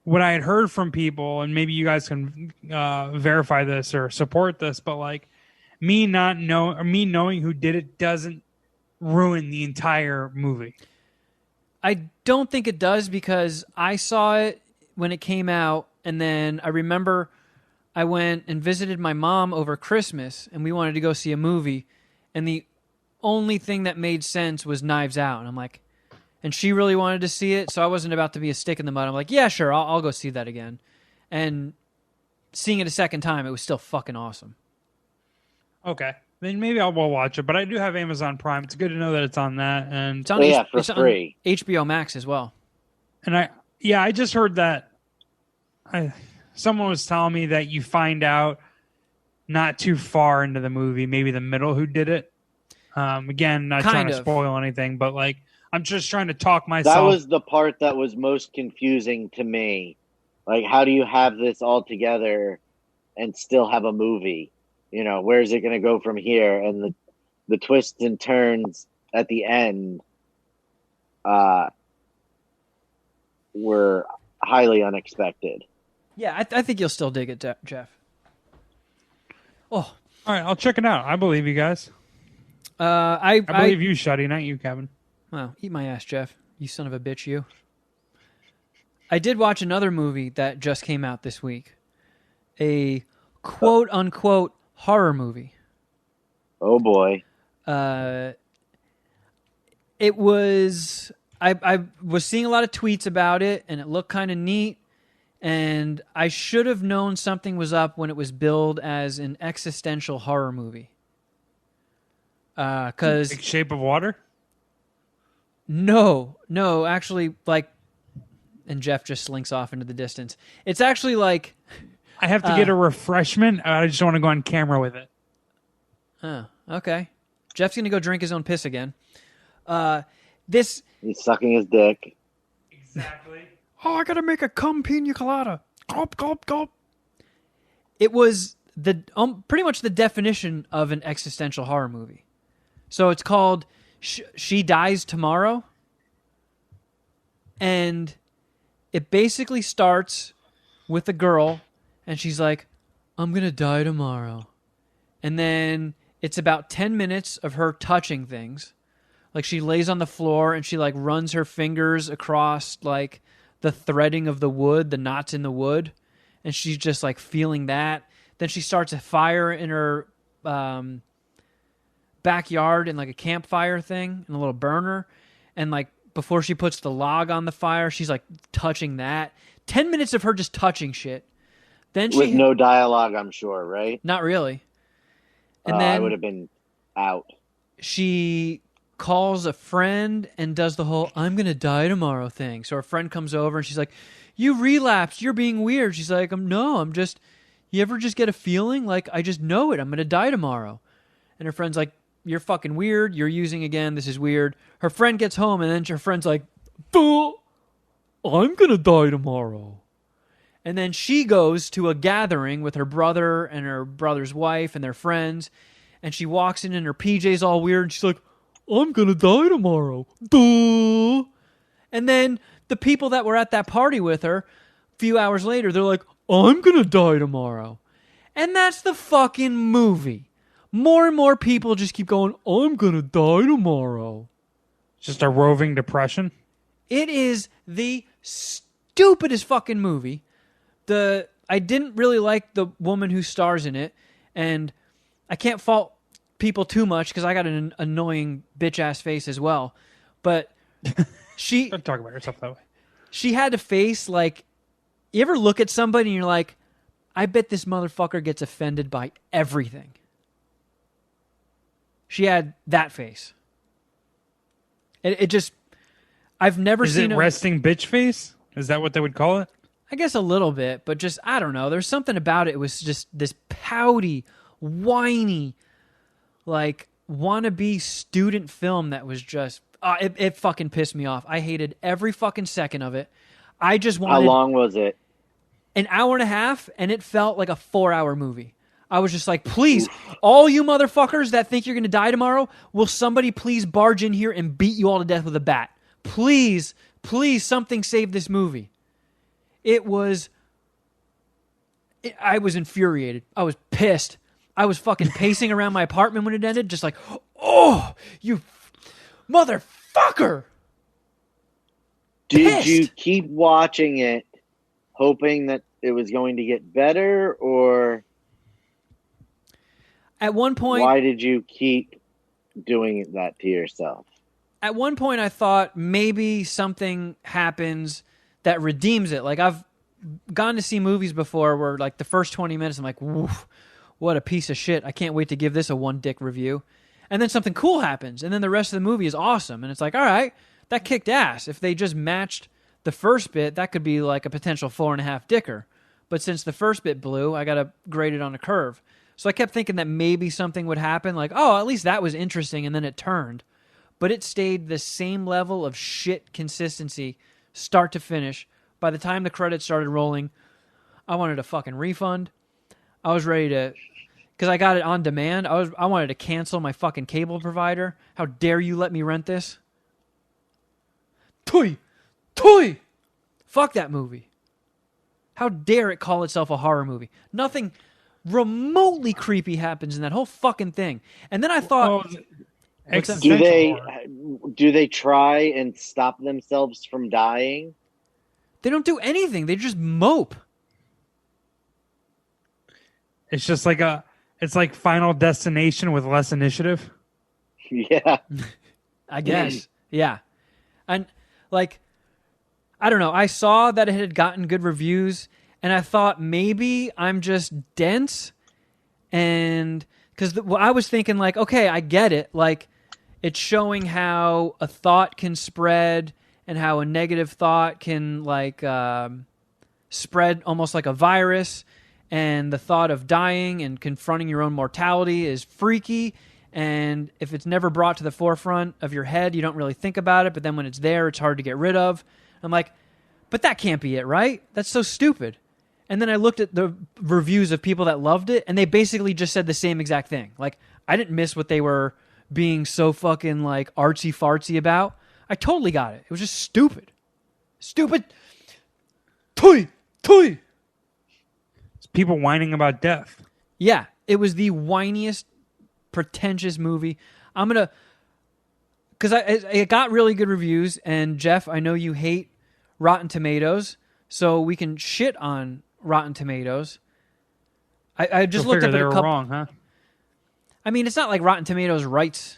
Speaker 1: what I had heard from people, and maybe you guys can verify this or support this, but like me knowing who did it doesn't ruin the entire movie.
Speaker 2: I don't think it does because I saw it when it came out, and then I remember I went and visited my mom over Christmas, and we wanted to go see a movie, and the only thing that made sense was Knives Out, and I'm like, and she really wanted to see it, so I wasn't about to be a stick in the mud. I'm like, yeah, sure, I'll go see that again, and seeing it a second time, it was still fucking awesome.
Speaker 1: Okay, then maybe I'll watch it. But I do have Amazon Prime. It's good to know that it's on that, and
Speaker 2: It's on,
Speaker 3: For
Speaker 2: it's on
Speaker 3: free.
Speaker 2: HBO Max as well.
Speaker 1: I just heard that someone was telling me that you find out not too far into the movie, maybe the middle, who did it. Again, not trying to spoil anything, but like I'm just trying to talk myself.
Speaker 3: That was the part that was most confusing to me. Like, how do you have this all together and still have a movie? You know, where is it going to go from here? And the twists and turns at the end were highly unexpected.
Speaker 2: Yeah, I think you'll still dig it, Jeff. Oh,
Speaker 1: all right, I'll check it out. I believe you guys.
Speaker 2: I
Speaker 1: believe you, Shuddy, not you, Kevin.
Speaker 2: Well, eat my ass, Jeff. You son of a bitch, you. I did watch another movie that just came out this week. A quote-unquote horror movie.
Speaker 3: Oh, boy.
Speaker 2: It was... I was seeing a lot of tweets about it, and it looked kind of neat, and I should have known something was up when it was billed as an existential horror movie. Because...
Speaker 1: Like Shape of Water?
Speaker 2: No, actually, like... And Jeff just slinks off into the distance. It's actually like...
Speaker 1: I have to get a refreshment. I just want to go on camera with it.
Speaker 2: Oh, okay. Jeff's going to go drink his own piss again. He's
Speaker 3: sucking his dick.
Speaker 1: Exactly.
Speaker 2: Oh, I got to make a cum pina colada. Gulp, gulp, gulp. It was pretty much the definition of an existential horror movie. So it's called She Dies Tomorrow. And it basically starts with a girl, and she's like, I'm going to die tomorrow. And then it's about 10 minutes of her touching things. Like she lays on the floor and she like runs her fingers across like the threading of the wood, the knots in the wood. And she's just like feeling that. Then she starts a fire in her backyard in like a campfire thing and a little burner. And like before she puts the log on the fire, she's like touching that. 10 minutes of her just touching shit. Then
Speaker 3: With no dialogue, I'm sure, right?
Speaker 2: Not really. And then
Speaker 3: I would have been out.
Speaker 2: She calls a friend and does the whole I'm going to die tomorrow thing. So her friend comes over and she's like, you relapsed. You're being weird. She's like, I'm just, you ever just get a feeling like I just know it. I'm going to die tomorrow. And her friend's like, you're fucking weird. You're using again. This is weird. Her friend gets home and then her friend's like, I'm going to die tomorrow. And then she goes to a gathering with her brother and her brother's wife and their friends. And she walks in her PJs all weird. And she's like, I'm going to die tomorrow. Duh. And then the people that were at that party with her, a few hours later, they're like, I'm gonna die tomorrow. And that's the fucking movie. More and more people just keep going, I'm gonna die tomorrow.
Speaker 1: Just a roving depression.
Speaker 2: It is the stupidest fucking movie. I didn't really like the woman who stars in it, and I can't fault people too much because I got an annoying bitch-ass face as well. But she...
Speaker 1: Don't talk about yourself that way.
Speaker 2: She had a face like... You ever look at somebody and you're like, I bet this motherfucker gets offended by everything. She had that face. It just... I've never seen
Speaker 1: Is it resting bitch face? Is that what they would call it?
Speaker 2: I guess a little bit, but just, I don't know. There's something about it. It was just this pouty, whiny, like, wannabe student film that was just, it fucking pissed me off. I hated every fucking second of it. I just wanted...
Speaker 3: How long was it?
Speaker 2: An hour and a half, and it felt like a 4-hour movie. I was just like, please, all you motherfuckers that think you're going to die tomorrow, will somebody please barge in here and beat you all to death with a bat? Please, please, something save this movie. I was infuriated. I was pissed. I was fucking pacing around my apartment when it ended, just like, oh, you motherfucker!
Speaker 3: Did you keep watching it hoping that it was going to get better, or
Speaker 2: at one point,
Speaker 3: why did you keep doing that to yourself?
Speaker 2: At one point, I thought maybe something happens that redeems it. Like, I've gone to see movies before where, like, the first 20 minutes, I'm like, woof, what a piece of shit. I can't wait to give this a one-dick review. And then something cool happens, and then the rest of the movie is awesome. And it's like, all right, that kicked ass. If they just matched the first bit, that could be like a potential 4.5 dicker. But since the first bit blew, I got to grade it on a curve. So I kept thinking that maybe something would happen, like, oh, at least that was interesting, and then it turned. But it stayed the same level of shit consistency, start to finish. By the time the credits started rolling, I wanted a fucking refund. I was ready to, because I got it on demand. I wanted to cancel my fucking cable provider. How dare you let me rent this? Toy! Fuck that movie. How dare it call itself a horror movie? Nothing remotely creepy happens in that whole fucking thing. And then I thought...
Speaker 3: Do they try and stop themselves from dying?
Speaker 2: They don't do anything. They just mope.
Speaker 1: It's just like it's like Final Destination with less initiative.
Speaker 3: Yeah.
Speaker 2: I guess. Yeah. And like, I don't know. I saw that it had gotten good reviews, and I thought maybe I'm just dense. And because I was thinking like, okay, I get it. Like, it's showing how a thought can spread and how a negative thought can like spread almost like a virus. And the thought of dying and confronting your own mortality is freaky. And if it's never brought to the forefront of your head, you don't really think about it. But then when it's there, it's hard to get rid of. I'm like, but that can't be it, right? That's so stupid. And then I looked at the reviews of people that loved it, and they basically just said the same exact thing. Like, I didn't miss what they were being so fucking like artsy-fartsy about. I totally got it. It was just stupid. Stupid. Toy!
Speaker 1: It's people whining about death.
Speaker 2: Yeah, it was the whiniest, pretentious movie. I'm going to... Because it got really good reviews, and Jeff, I know you hate Rotten Tomatoes, so we can shit on Rotten Tomatoes. I just looked up at a couple...
Speaker 1: wrong, huh?
Speaker 2: I mean, it's not like Rotten Tomatoes writes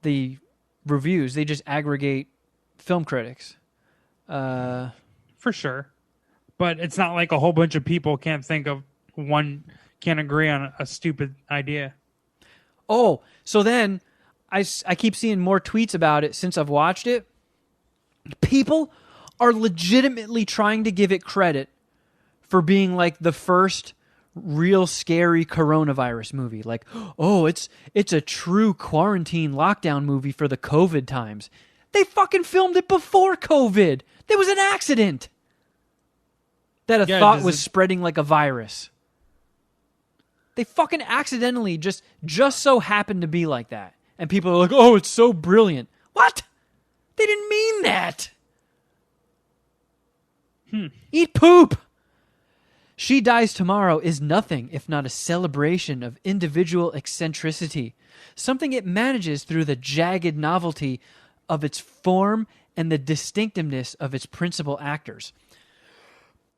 Speaker 2: the reviews. They just aggregate film critics.
Speaker 1: For sure. But it's not like a whole bunch of people can't agree on a stupid idea.
Speaker 2: Oh, so then I keep seeing more tweets about it since I've watched it. People are legitimately trying to give it credit for being like the first real scary coronavirus movie. Like, oh, it's a true quarantine lockdown movie for the COVID times. They fucking filmed it before COVID. There was an accident that a thought was spreading like a virus. They fucking accidentally just so happened to be like that. And people are like, oh, it's so brilliant. What? They didn't mean that. Eat poop. She Dies Tomorrow is nothing if not a celebration of individual eccentricity, something it manages through the jagged novelty of its form and the distinctiveness of its principal actors.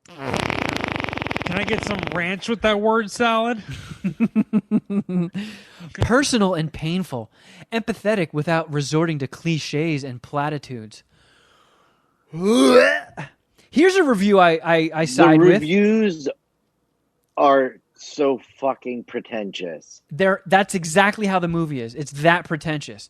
Speaker 1: Can I get some ranch with that word salad?
Speaker 2: Personal and painful, empathetic without resorting to cliches and platitudes. Here's a review I side
Speaker 3: The
Speaker 2: with.
Speaker 3: reviews are so fucking pretentious.
Speaker 2: That's exactly how the movie is. It's that pretentious.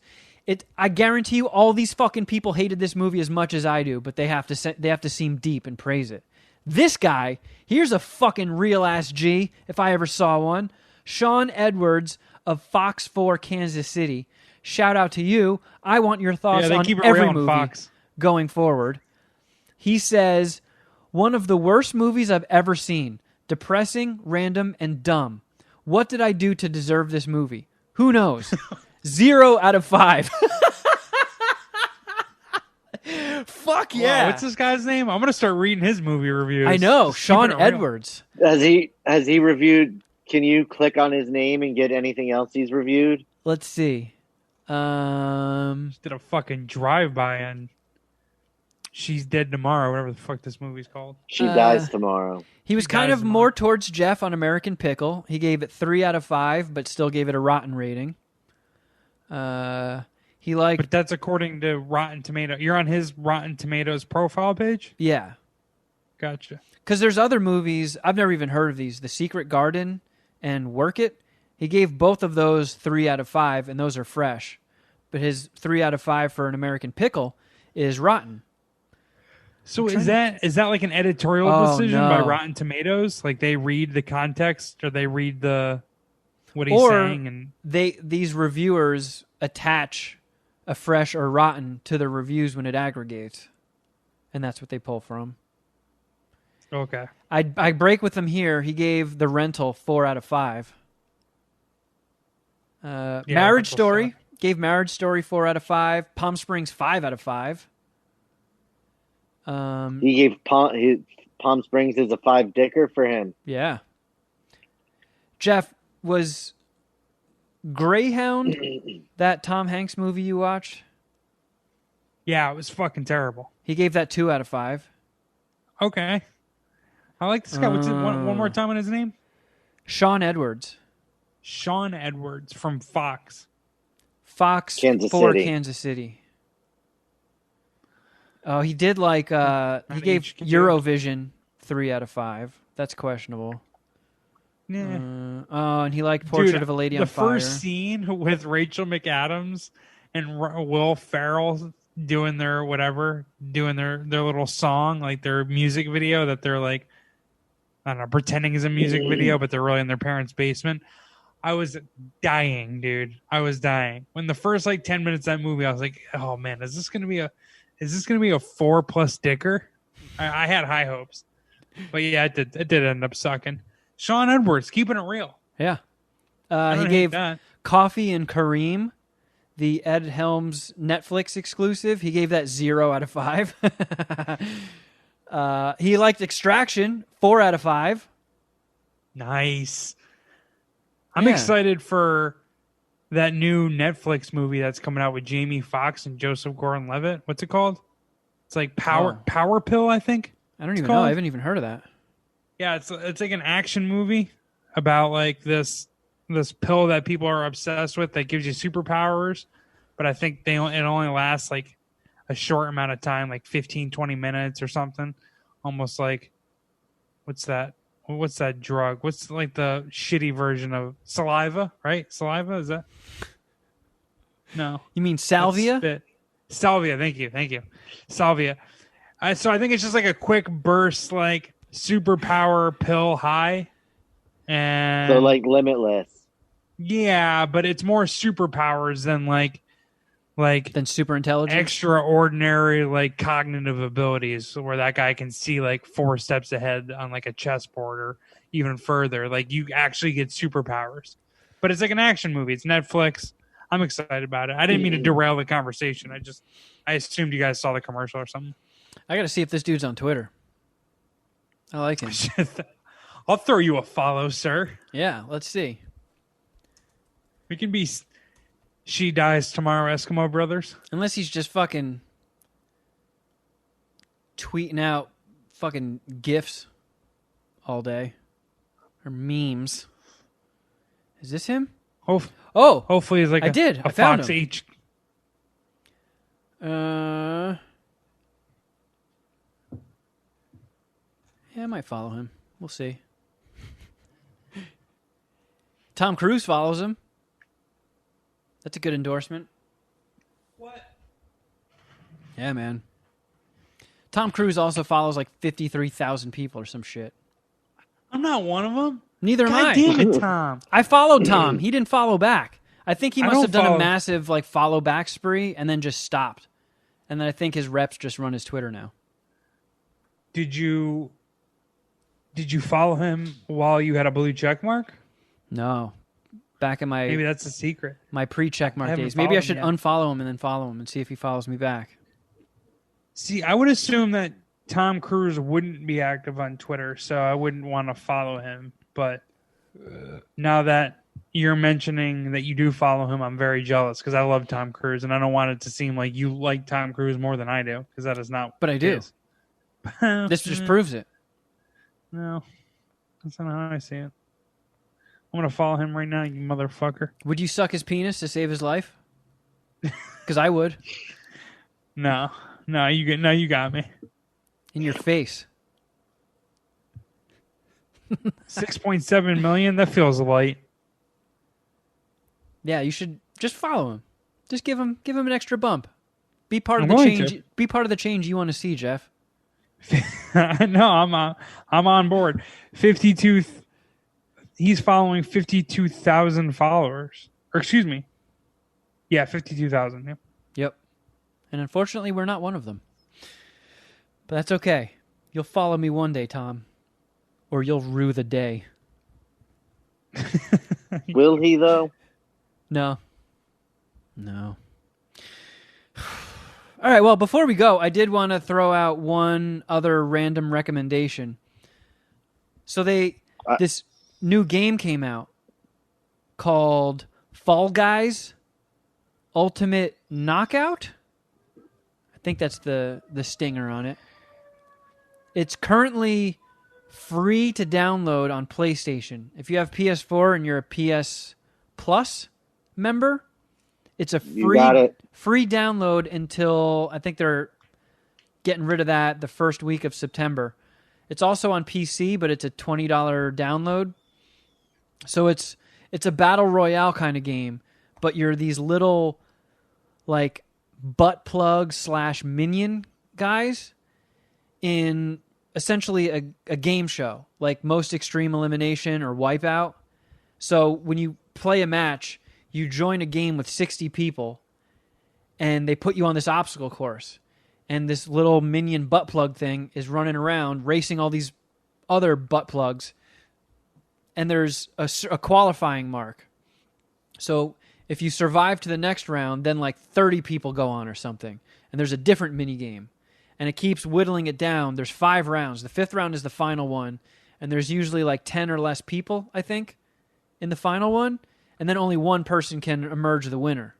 Speaker 2: I guarantee you, all these fucking people hated this movie as much as I do, but they have to seem deep and praise it. This guy, here's a fucking real ass G, if I ever saw one. Sean Edwards of Fox 4 Kansas City. Shout out to you. I want your thoughts on every movie
Speaker 1: Fox
Speaker 2: going forward. He says, one of the worst movies I've ever seen. Depressing, random, and dumb. What did I do to deserve this movie? Who knows? 0 out of 5. Fuck yeah.
Speaker 1: Wow, what's this guy's name? I'm going to start reading his movie reviews.
Speaker 2: I know.
Speaker 1: Just
Speaker 2: Sean
Speaker 1: keeping it real.
Speaker 2: Edwards.
Speaker 3: Has he reviewed? Can you click on his name and get anything else he's reviewed?
Speaker 2: Let's see.
Speaker 1: Just did a fucking drive-by on She's Dead Tomorrow, whatever the fuck this movie's called.
Speaker 3: She Dies Tomorrow.
Speaker 2: He was
Speaker 1: She
Speaker 2: kind
Speaker 1: Dies
Speaker 2: of
Speaker 1: Tomorrow.
Speaker 2: more towards Jeff on American Pickle. He gave it 3 out of 5, but still gave it a rotten rating. He liked...
Speaker 1: But that's according to Rotten Tomato. You're on his Rotten Tomatoes profile page?
Speaker 2: Yeah.
Speaker 1: Gotcha.
Speaker 2: Because there's other movies, I've never even heard of these. The Secret Garden and Work It. He gave both of those 3 out of 5, and those are fresh. But his 3 out of 5 for An American Pickle is rotten.
Speaker 1: So is that like an editorial decision
Speaker 2: no.
Speaker 1: by Rotten Tomatoes? Like they read the context or they read what he's
Speaker 2: Or
Speaker 1: saying? And
Speaker 2: these reviewers attach a fresh or rotten to the reviews when it aggregates. And that's what they pull from.
Speaker 1: okay.
Speaker 2: I break with him here. He gave The Rental 4 out of 5. Marriage
Speaker 1: Rental's
Speaker 2: Story.
Speaker 1: fine.
Speaker 2: Gave Marriage Story 4 out of 5. Palm Springs 5 out of 5.
Speaker 3: He gave Palm Springs as a 5-dicker for him.
Speaker 2: Yeah. Jeff, was Greyhound that Tom Hanks movie you watched?
Speaker 1: Yeah, it was fucking terrible.
Speaker 2: He gave that 2 out of 5.
Speaker 1: Okay. I like this guy. What's it? One more time on his name?
Speaker 2: Sean Edwards.
Speaker 1: Sean Edwards from Fox.
Speaker 2: Fox
Speaker 3: Kansas
Speaker 2: 4
Speaker 3: City.
Speaker 2: Kansas City. Oh, he did like he gave
Speaker 1: HQ.
Speaker 2: Eurovision 3 out of 5. That's questionable.
Speaker 1: Yeah.
Speaker 2: Oh, and he liked Portrait
Speaker 1: Dude,
Speaker 2: of a Lady
Speaker 1: the
Speaker 2: on Fire.
Speaker 1: first scene with Rachel McAdams and Will Ferrell doing their little song, like their music video that they're like, I don't know, pretending is a music video, but they're really in their parents' basement. I was dying, dude. I was dying. When the first 10 minutes of that movie, I was like, oh man, is this gonna be a 4+ dicker? I had high hopes. But yeah, it did end up sucking. Sean Edwards, keeping it real.
Speaker 2: Yeah.
Speaker 1: I
Speaker 2: He
Speaker 1: don't
Speaker 2: gave
Speaker 1: hate that.
Speaker 2: Coffee and Kareem, the Ed Helms Netflix exclusive. He gave that 0 out of 5. He liked Extraction, 4 out of 5.
Speaker 1: Nice. I'm
Speaker 2: Yeah.
Speaker 1: excited for that new Netflix movie that's coming out with Jamie Foxx and Joseph Gordon-Levitt. What's it called? It's like Power Pill, I think.
Speaker 2: I don't even
Speaker 1: called?
Speaker 2: know. I haven't even heard of that.
Speaker 1: Yeah, it's like an action movie about like this pill that people are obsessed with that gives you superpowers, but I think it only lasts like a short amount of time, like 15, 20 minutes or something. Almost like what's that drug? What's like the shitty version of saliva, right? Saliva, is that? No.
Speaker 2: You mean Salvia?
Speaker 1: Spit. Salvia, thank you. Salvia. So I think it's just like a quick burst, like superpower pill high. And
Speaker 3: So like Limitless.
Speaker 1: yeah, but it's more superpowers than like
Speaker 2: Than super intelligence?
Speaker 1: extraordinary like cognitive abilities where that guy can see like 4 steps ahead on like a chessboard or even further. Like you actually get superpowers. But it's like an action movie. It's Netflix. I'm excited about it. I didn't mean to derail the conversation. I assumed you guys saw the commercial or something.
Speaker 2: I got to see if this dude's on Twitter. I like him.
Speaker 1: I'll throw you a follow, sir.
Speaker 2: Yeah, let's see.
Speaker 1: We can be She Dies Tomorrow Eskimo Brothers.
Speaker 2: Unless he's just fucking tweeting out fucking GIFs all day. Or memes. Is this him? Oh!
Speaker 1: Hopefully he's like
Speaker 2: I
Speaker 1: a
Speaker 2: found
Speaker 1: Fox
Speaker 2: him.
Speaker 1: H.
Speaker 2: Yeah, I might follow him. We'll see. Tom Cruise follows him. That's a good endorsement.
Speaker 1: What?
Speaker 2: Yeah, man. Tom Cruise also follows like 53,000 people or some shit.
Speaker 1: I'm not one of them.
Speaker 2: Neither am
Speaker 1: God
Speaker 2: I.
Speaker 1: damn it, Tom.
Speaker 2: I followed Tom. He didn't follow back. I think he
Speaker 1: I
Speaker 2: must
Speaker 1: don't
Speaker 2: have done
Speaker 1: follow-
Speaker 2: a massive like follow back spree and then just stopped. And then I think his reps just run his Twitter now.
Speaker 1: Did you follow him while you had a blue check mark?
Speaker 2: No. Back in
Speaker 1: Maybe
Speaker 2: my
Speaker 1: that's the secret.
Speaker 2: pre-check
Speaker 1: I
Speaker 2: mark
Speaker 1: haven't
Speaker 2: days. Maybe I
Speaker 1: followed
Speaker 2: should
Speaker 1: him yet.
Speaker 2: unfollow him and then follow him and see if he follows me back.
Speaker 1: See, I would assume that Tom Cruise wouldn't be active on Twitter, so I wouldn't want to follow him. But now that you're mentioning that you do follow him, I'm very jealous because I love Tom Cruise, and I don't want it to seem like you like Tom Cruise more than I do, because that is not.
Speaker 2: But I
Speaker 1: what
Speaker 2: do.
Speaker 1: it is.
Speaker 2: This just proves it.
Speaker 1: No, that's not how I see it. I'm gonna follow him right now, you motherfucker.
Speaker 2: Would you suck his penis to save his life? Because I would.
Speaker 1: No, you got me.
Speaker 2: In your face.
Speaker 1: 6.7 million. That feels light.
Speaker 2: Yeah, you should just follow him. Just give him an extra bump. Be part of
Speaker 1: I'm
Speaker 2: the
Speaker 1: going
Speaker 2: change.
Speaker 1: to.
Speaker 2: Be part of the change you want to see, Jeff.
Speaker 1: No, I'm on board. 52. He's following 52,000 followers. Or excuse me. Yeah, 52,000. Yeah.
Speaker 2: Yep. And unfortunately, we're not one of them. But that's okay. You'll follow me one day, Tom. Or you'll rue the day.
Speaker 3: Will he though?
Speaker 2: No. All right, well, before we go, I did want to throw out one other random recommendation. So this new game came out called Fall Guys Ultimate Knockout. I think that's the stinger on it. It's currently free to download on PlayStation. If you have PS4 and you're a PS Plus member, it's a
Speaker 3: You got it.
Speaker 2: free download until I think they're getting rid of that the first week of September. It's also on PC, but it's a $20 download. So it's a battle royale kind of game, but you're these little like butt plug / minion guys in essentially a game show, like Most Extreme Elimination or Wipeout. So when you play a match, you join a game with 60 people, and they put you on this obstacle course. And this little minion butt plug thing is running around, racing all these other butt plugs. And there's a qualifying mark. So if you survive to the next round, then like 30 people go on or something. And there's a different mini game. And it keeps whittling it down. There's 5 rounds. The 5th round is the final one. And there's usually like 10 or less people, I think, in the final one. And then only one person can emerge the winner.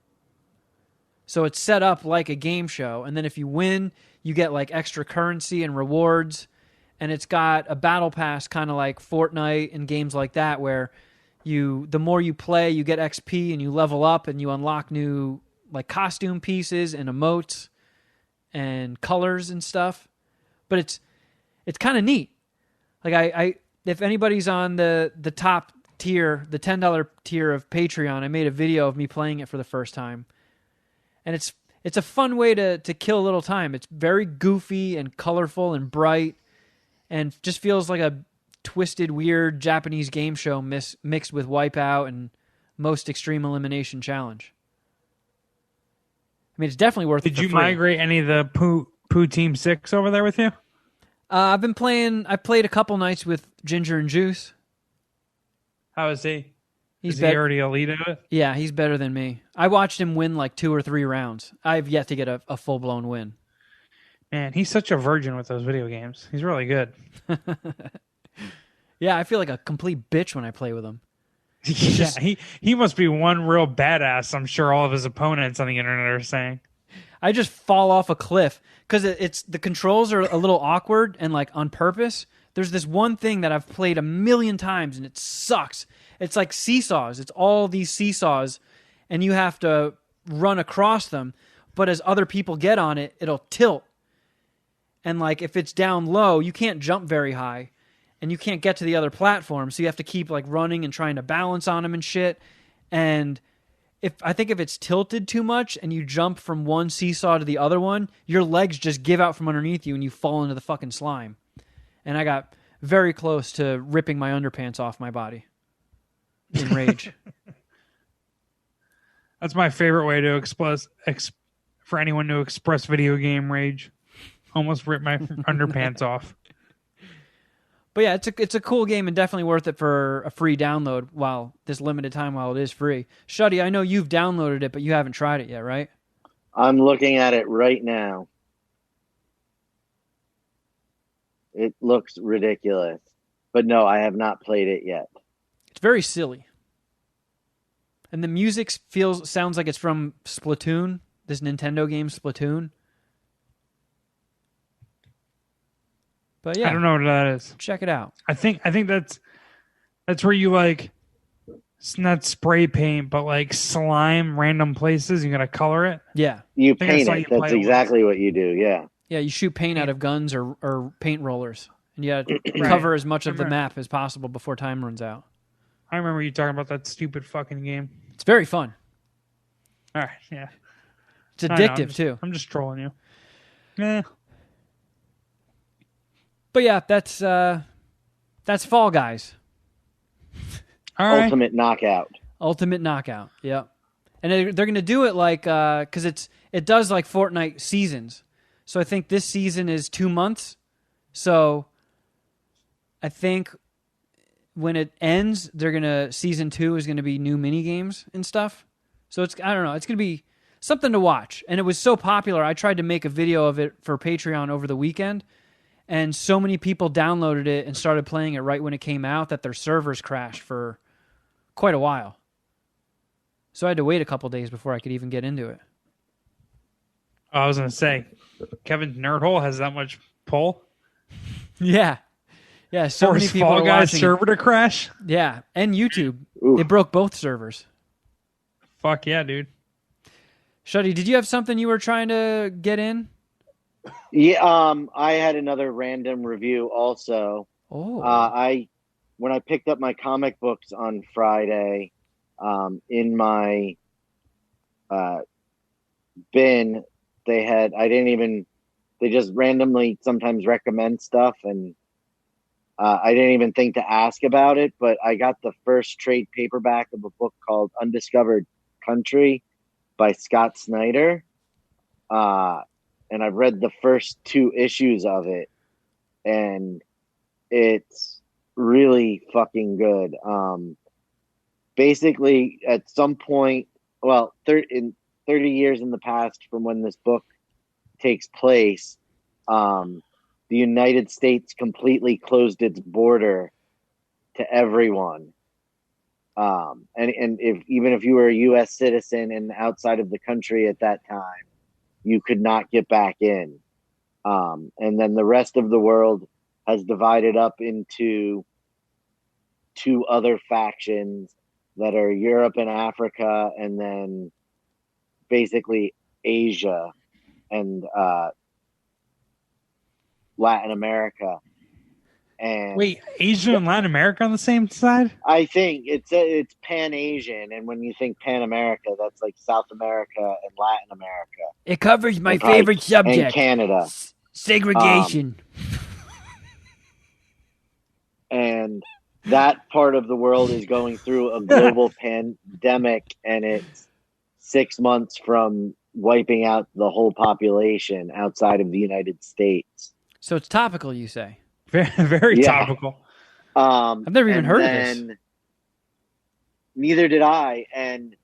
Speaker 2: So it's set up like a game show. And then if you win, you get like extra currency and rewards. And it's got a battle pass kind of like Fortnite and games like that where the more you play, you get XP and you level up and you unlock new like costume pieces and emotes and colors and stuff. But it's kind of neat. Like I if anybody's on the top tier, the $10 tier of Patreon, I made a video of me playing it for the first time. And it's a fun way to kill a little time. It's very goofy and colorful and bright and just feels like a twisted, weird Japanese game show mixed with Wipeout and Most Extreme Elimination Challenge. I mean, it's definitely worth it.
Speaker 1: Did you migrate any of the Poo Team 6 over there with you?
Speaker 2: I played a couple nights with Ginger and Juice.
Speaker 1: How is he?
Speaker 2: He's
Speaker 1: Is he already elite at it?
Speaker 2: Yeah, he's better than me. I watched him win like 2 or 3 rounds. I've yet to get a full-blown win.
Speaker 1: Man, he's such a virgin with those video games. He's really good.
Speaker 2: Yeah, I feel like a complete bitch when I play with him.
Speaker 1: Yeah, he must be one real badass. I'm sure all of his opponents on the internet are saying.
Speaker 2: I just fall off a cliff because it's the controls are a little awkward and like on purpose. There's this one thing that I've played a million times and it sucks. It's like seesaws. It's all these seesaws, and you have to run across them. But as other people get on it, it'll tilt. And like if it's down low, you can't jump very high, and you can't get to the other platform. So you have to keep like running and trying to balance on them and shit. And if it's tilted too much and you jump from one seesaw to the other one, your legs just give out from underneath you and you fall into the fucking slime. And I got very close to ripping my underpants off my body in rage.
Speaker 1: That's my favorite way to for anyone to express video game rage. Almost rip my underpants off.
Speaker 2: But yeah, it's a cool game and definitely worth it for a free download while this limited time while it is free. Shuddy, I know you've downloaded it, but you haven't tried it yet, right?
Speaker 3: I'm looking at it right now. It looks ridiculous. But no, I have not played it yet.
Speaker 2: It's very silly. And the music sounds like it's from Splatoon, this Nintendo game Splatoon. But yeah,
Speaker 1: I don't know what that is.
Speaker 2: check it out.
Speaker 1: I think that's where you like, it's not spray paint, but like slime random places. You gotta color it.
Speaker 2: Yeah.
Speaker 3: You
Speaker 1: think I
Speaker 3: paint
Speaker 1: saw
Speaker 3: it.
Speaker 1: you play
Speaker 3: That's
Speaker 1: it
Speaker 3: exactly what you do, yeah.
Speaker 2: Yeah, you shoot paint out of guns or paint rollers. And you gotta cover as much of the map as possible before time runs out.
Speaker 1: I remember you talking about that stupid fucking game.
Speaker 2: It's very fun.
Speaker 1: All right, yeah.
Speaker 2: It's addictive too.
Speaker 1: I'm just trolling you. Yeah.
Speaker 2: But yeah, that's Fall Guys.
Speaker 1: All right.
Speaker 3: Ultimate knockout.
Speaker 2: Ultimate Knockout. Yep. And they're going to do it like because it does like Fortnite seasons. So I think this season is 2 months. So I think when it ends, season 2 is going to be new mini games and stuff. So I don't know, it's going to be something to watch. And it was so popular, I tried to make a video of it for Patreon over the weekend. And so many people downloaded it and started playing it right when it came out that their servers crashed for quite a while. So I had to wait a couple days before I could even get into it.
Speaker 1: I was going to say, Kevin's Nerdhole has that much pull?
Speaker 2: Yeah. Yeah, so many people
Speaker 1: Fall
Speaker 2: are
Speaker 1: Guys
Speaker 2: watching
Speaker 1: server to crash?
Speaker 2: Yeah, and YouTube.
Speaker 3: Oof.
Speaker 2: They broke both servers.
Speaker 1: Fuck yeah, dude.
Speaker 2: Shuddy, did you have something you were trying to get in?
Speaker 3: Yeah, I had another random review also.
Speaker 2: Oh.
Speaker 3: When I picked up my comic books on Friday, in my bin, they just randomly sometimes recommend stuff, and I didn't even think to ask about it, but I got the first trade paperback of a book called Undiscovered Country by Scott Snyder. And I've read the first 2 issues of it, and it's really fucking good. Basically, at some point, in 30 years in the past from when this book takes place, the United States completely closed its border to everyone. And even if you were a U.S. citizen and outside of the country at that time, you could not get back in. And then the rest of the world has divided up into 2 other factions that are Europe and Africa, and then basically Asia and Latin America. And
Speaker 1: wait, Asia and Latin America on the same side?
Speaker 3: I think it's Pan-Asian, and when you think Pan-America, that's like South America and Latin America.
Speaker 2: It covers my
Speaker 3: And
Speaker 2: favorite subject.
Speaker 3: And Canada.
Speaker 2: Segregation.
Speaker 3: And that part of the world is going through a global pandemic, and it's 6 months from wiping out the whole population outside of the United States.
Speaker 2: So it's topical, you say?
Speaker 1: Very, very
Speaker 3: Yeah.
Speaker 1: topical.
Speaker 2: I've never even heard of this.
Speaker 3: Neither did I. And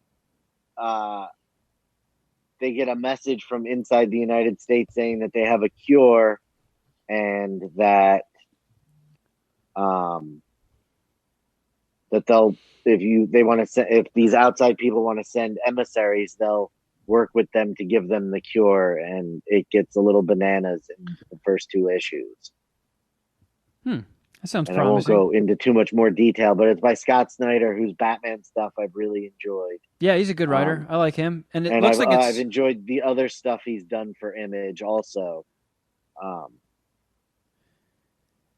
Speaker 3: they get a message from inside the United States saying that they have a cure, and that that if these outside people want to send emissaries, they'll work with them to give them the cure, and it gets a little bananas in the first 2 issues.
Speaker 2: That sounds
Speaker 3: and
Speaker 2: promising.
Speaker 3: I won't go into too much more detail, but it's by Scott Snyder, whose Batman stuff I've really enjoyed.
Speaker 2: Yeah, he's a good writer. I like him, and it looks like
Speaker 3: I've enjoyed the other stuff he's done for Image also.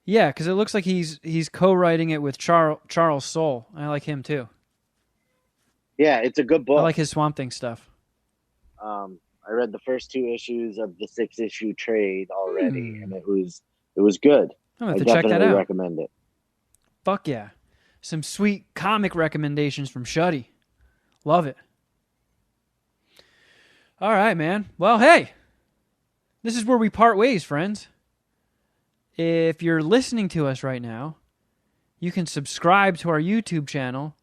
Speaker 2: Yeah, because it looks like he's co-writing it with Charles Soule. I like him too.
Speaker 3: Yeah, it's a good book.
Speaker 2: I like his Swamp Thing stuff.
Speaker 3: I read the first 2 issues of the 6-issue trade already, and it was good.
Speaker 2: I'm gonna
Speaker 3: I
Speaker 2: have to check that
Speaker 3: definitely
Speaker 2: out.
Speaker 3: recommend it.
Speaker 2: Fuck yeah. Some sweet comic recommendations from Shuddy. Love it. All right, man. Well, hey, this is where we part ways, friends. If you're listening to us right now, you can subscribe to our YouTube channel,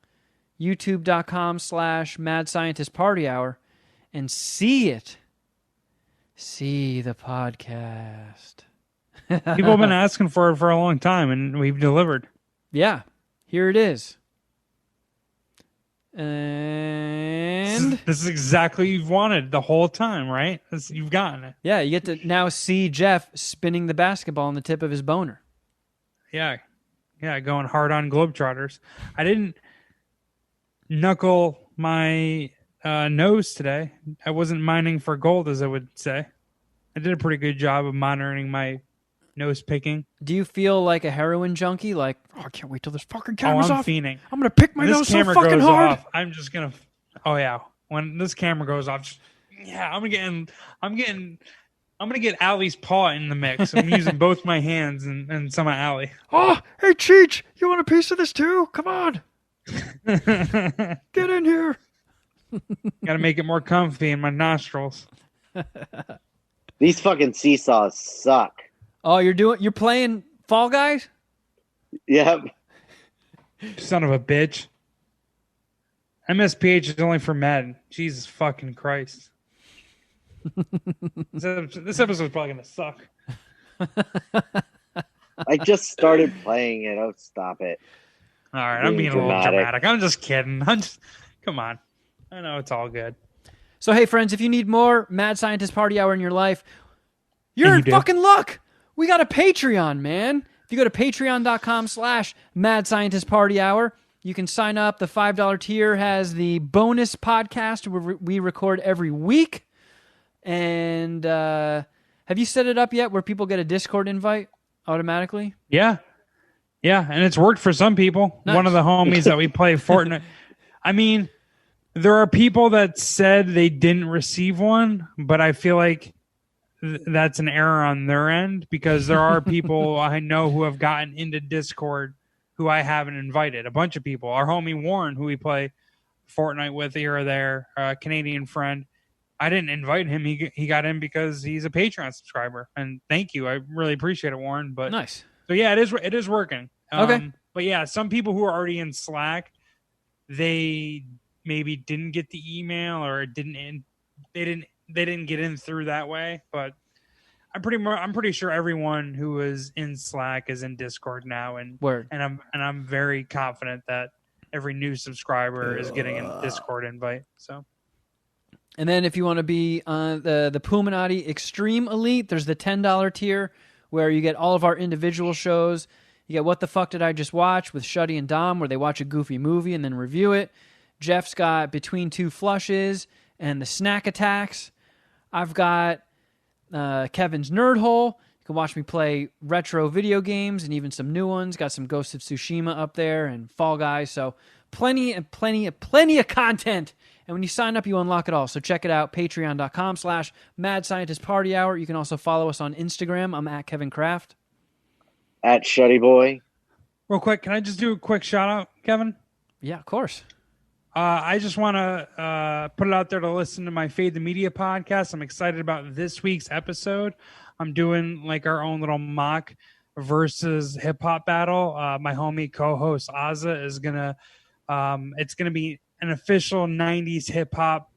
Speaker 2: youtube.com/Mad Scientist Party Hour, and see it. See the podcast.
Speaker 1: People have been asking for it for a long time, and we've delivered.
Speaker 2: Yeah, here it is. And
Speaker 1: This is exactly what you've wanted the whole time, right? You've gotten it.
Speaker 2: yeah, you get to now see Jeff spinning the basketball on the tip of his boner.
Speaker 1: Yeah, going hard on Globetrotters. I didn't knuckle my nose today. I wasn't mining for gold, as I would say. I did a pretty good job of monitoring my nose picking.
Speaker 2: Do you feel like a heroin junkie? Like, I can't wait till this fucking camera's
Speaker 1: I'm
Speaker 2: off.
Speaker 1: fiending.
Speaker 2: I'm gonna pick my
Speaker 1: When
Speaker 2: nose
Speaker 1: this
Speaker 2: so
Speaker 1: camera
Speaker 2: fucking
Speaker 1: goes
Speaker 2: hard.
Speaker 1: off, I'm just gonna. Oh yeah, when this camera goes off, I'm gonna get Allie's paw in the mix. I'm using both my hands and some of Allie.
Speaker 2: Oh, hey Cheech, you want a piece of this too? Come on, get in here.
Speaker 1: Got to make it more comfy in my nostrils.
Speaker 3: These fucking seesaws suck.
Speaker 2: Oh, you're playing Fall Guys?
Speaker 3: Yep.
Speaker 1: Son of a bitch. MSPH is only for men. Jesus fucking Christ. This episode's probably gonna suck.
Speaker 3: I just started playing it. Oh, stop it.
Speaker 1: All right, I'm being a little dramatic. I'm just kidding. Come on. I know it's all good.
Speaker 2: So, hey, friends, if you need more Mad Scientist Party Hour in your life, you're in
Speaker 1: do.
Speaker 2: fucking luck. We got a Patreon, man. If you go to patreon.com/Mad Scientist Party Hour, you can sign up. The $5 tier has the bonus podcast where we record every week. And have you set it up yet where people get a Discord invite automatically?
Speaker 1: Yeah, and it's worked for some people.
Speaker 2: Nice.
Speaker 1: One of the homies that we play Fortnite. I mean, there are people that said they didn't receive one, but I feel like that's an error on their end because there are people I know who have gotten into Discord who I haven't invited. A bunch of people. Our homie Warren, who we play Fortnite with here or there, a Canadian friend. I didn't invite him. He got in because he's a Patreon subscriber. And thank you. I really appreciate it, Warren. But
Speaker 2: nice.
Speaker 1: So yeah, it is working.
Speaker 2: Okay.
Speaker 1: But yeah, some people who are already in Slack, they maybe didn't get the email or they didn't get in through that way. But I'm pretty sure everyone who is in Slack is in Discord now, and I'm very confident that every new subscriber is getting a Discord invite. So.
Speaker 2: And then if you want to be the Puminati Extreme Elite, there's the $10 tier where you get all of our individual shows. You get What the Fuck Did I Just Watch with Shuddy and Dom, where they watch a goofy movie and then review it. Jeff's got Between Two Flushes and the Snack Attacks. I've got Kevin's Nerd Hole. You can watch me play retro video games and even some new ones. Got some Ghost of Tsushima up there and Fall Guys. So plenty of content. And when you sign up, you unlock it all. So check it out, patreon.com/Mad Scientist Party Hour. You can also follow us on Instagram. I'm at Kevin Kraft.
Speaker 3: At Shuddyboy.
Speaker 1: Real quick, can I just do a quick shout out, Kevin?
Speaker 2: Yeah, of course.
Speaker 1: I just want to put it out there to listen to my Fade the Media podcast. I'm excited about this week's episode. I'm doing like our own little mock versus hip hop battle. My homie co-host Azza is gonna. It's gonna be an official 90s hip hop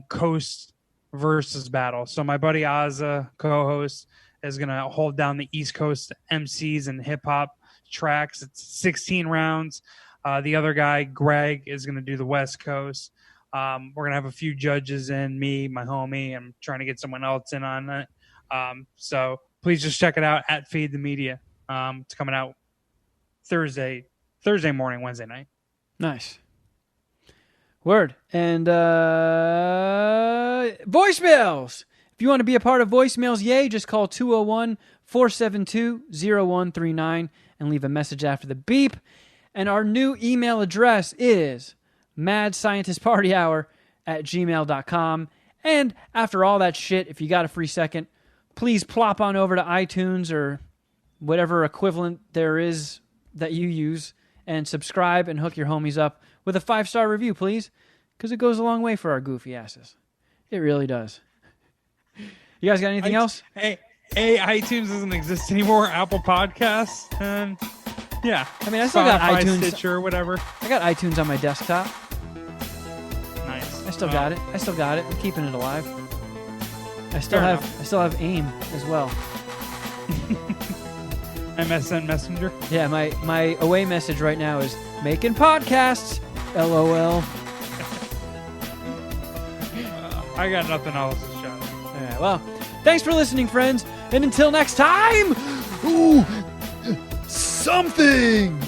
Speaker 1: coast versus battle. So my buddy Azza, co-host, is going to hold down the East Coast MCs and hip hop tracks. It's 16 rounds. The other guy, Greg, is going to do the West Coast. We're going to have a few judges in, me, my homie. I'm trying to get someone else in on it. So please just check it out at Feed the Media. It's coming out Thursday morning, Wednesday night.
Speaker 2: Nice. Word. And voicemails. If you want to be a part of voicemails, yay, just call 201-472-0139 and leave a message after the beep. And our new email address is madscientistpartyhour@gmail.com. And after all that shit, if you got a free second, please plop on over to iTunes or whatever equivalent there is that you use and subscribe and hook your homies up with a 5-star review, please, because it goes a long way for our goofy asses. It really does. You guys got anything else?
Speaker 1: Hey, iTunes doesn't exist anymore. Apple Podcasts, and yeah.
Speaker 2: I mean, I still got
Speaker 1: Spotify,
Speaker 2: iTunes.
Speaker 1: Stitcher, whatever.
Speaker 2: I got iTunes on my desktop.
Speaker 1: Nice.
Speaker 2: I still got it. I'm keeping it alive. I still have AIM as well.
Speaker 1: MSN Messenger.
Speaker 2: Yeah, my away message right now is making podcasts. LOL.
Speaker 1: I got nothing else to show.
Speaker 2: All right, well, thanks for listening, friends, and until next time, ooh, something.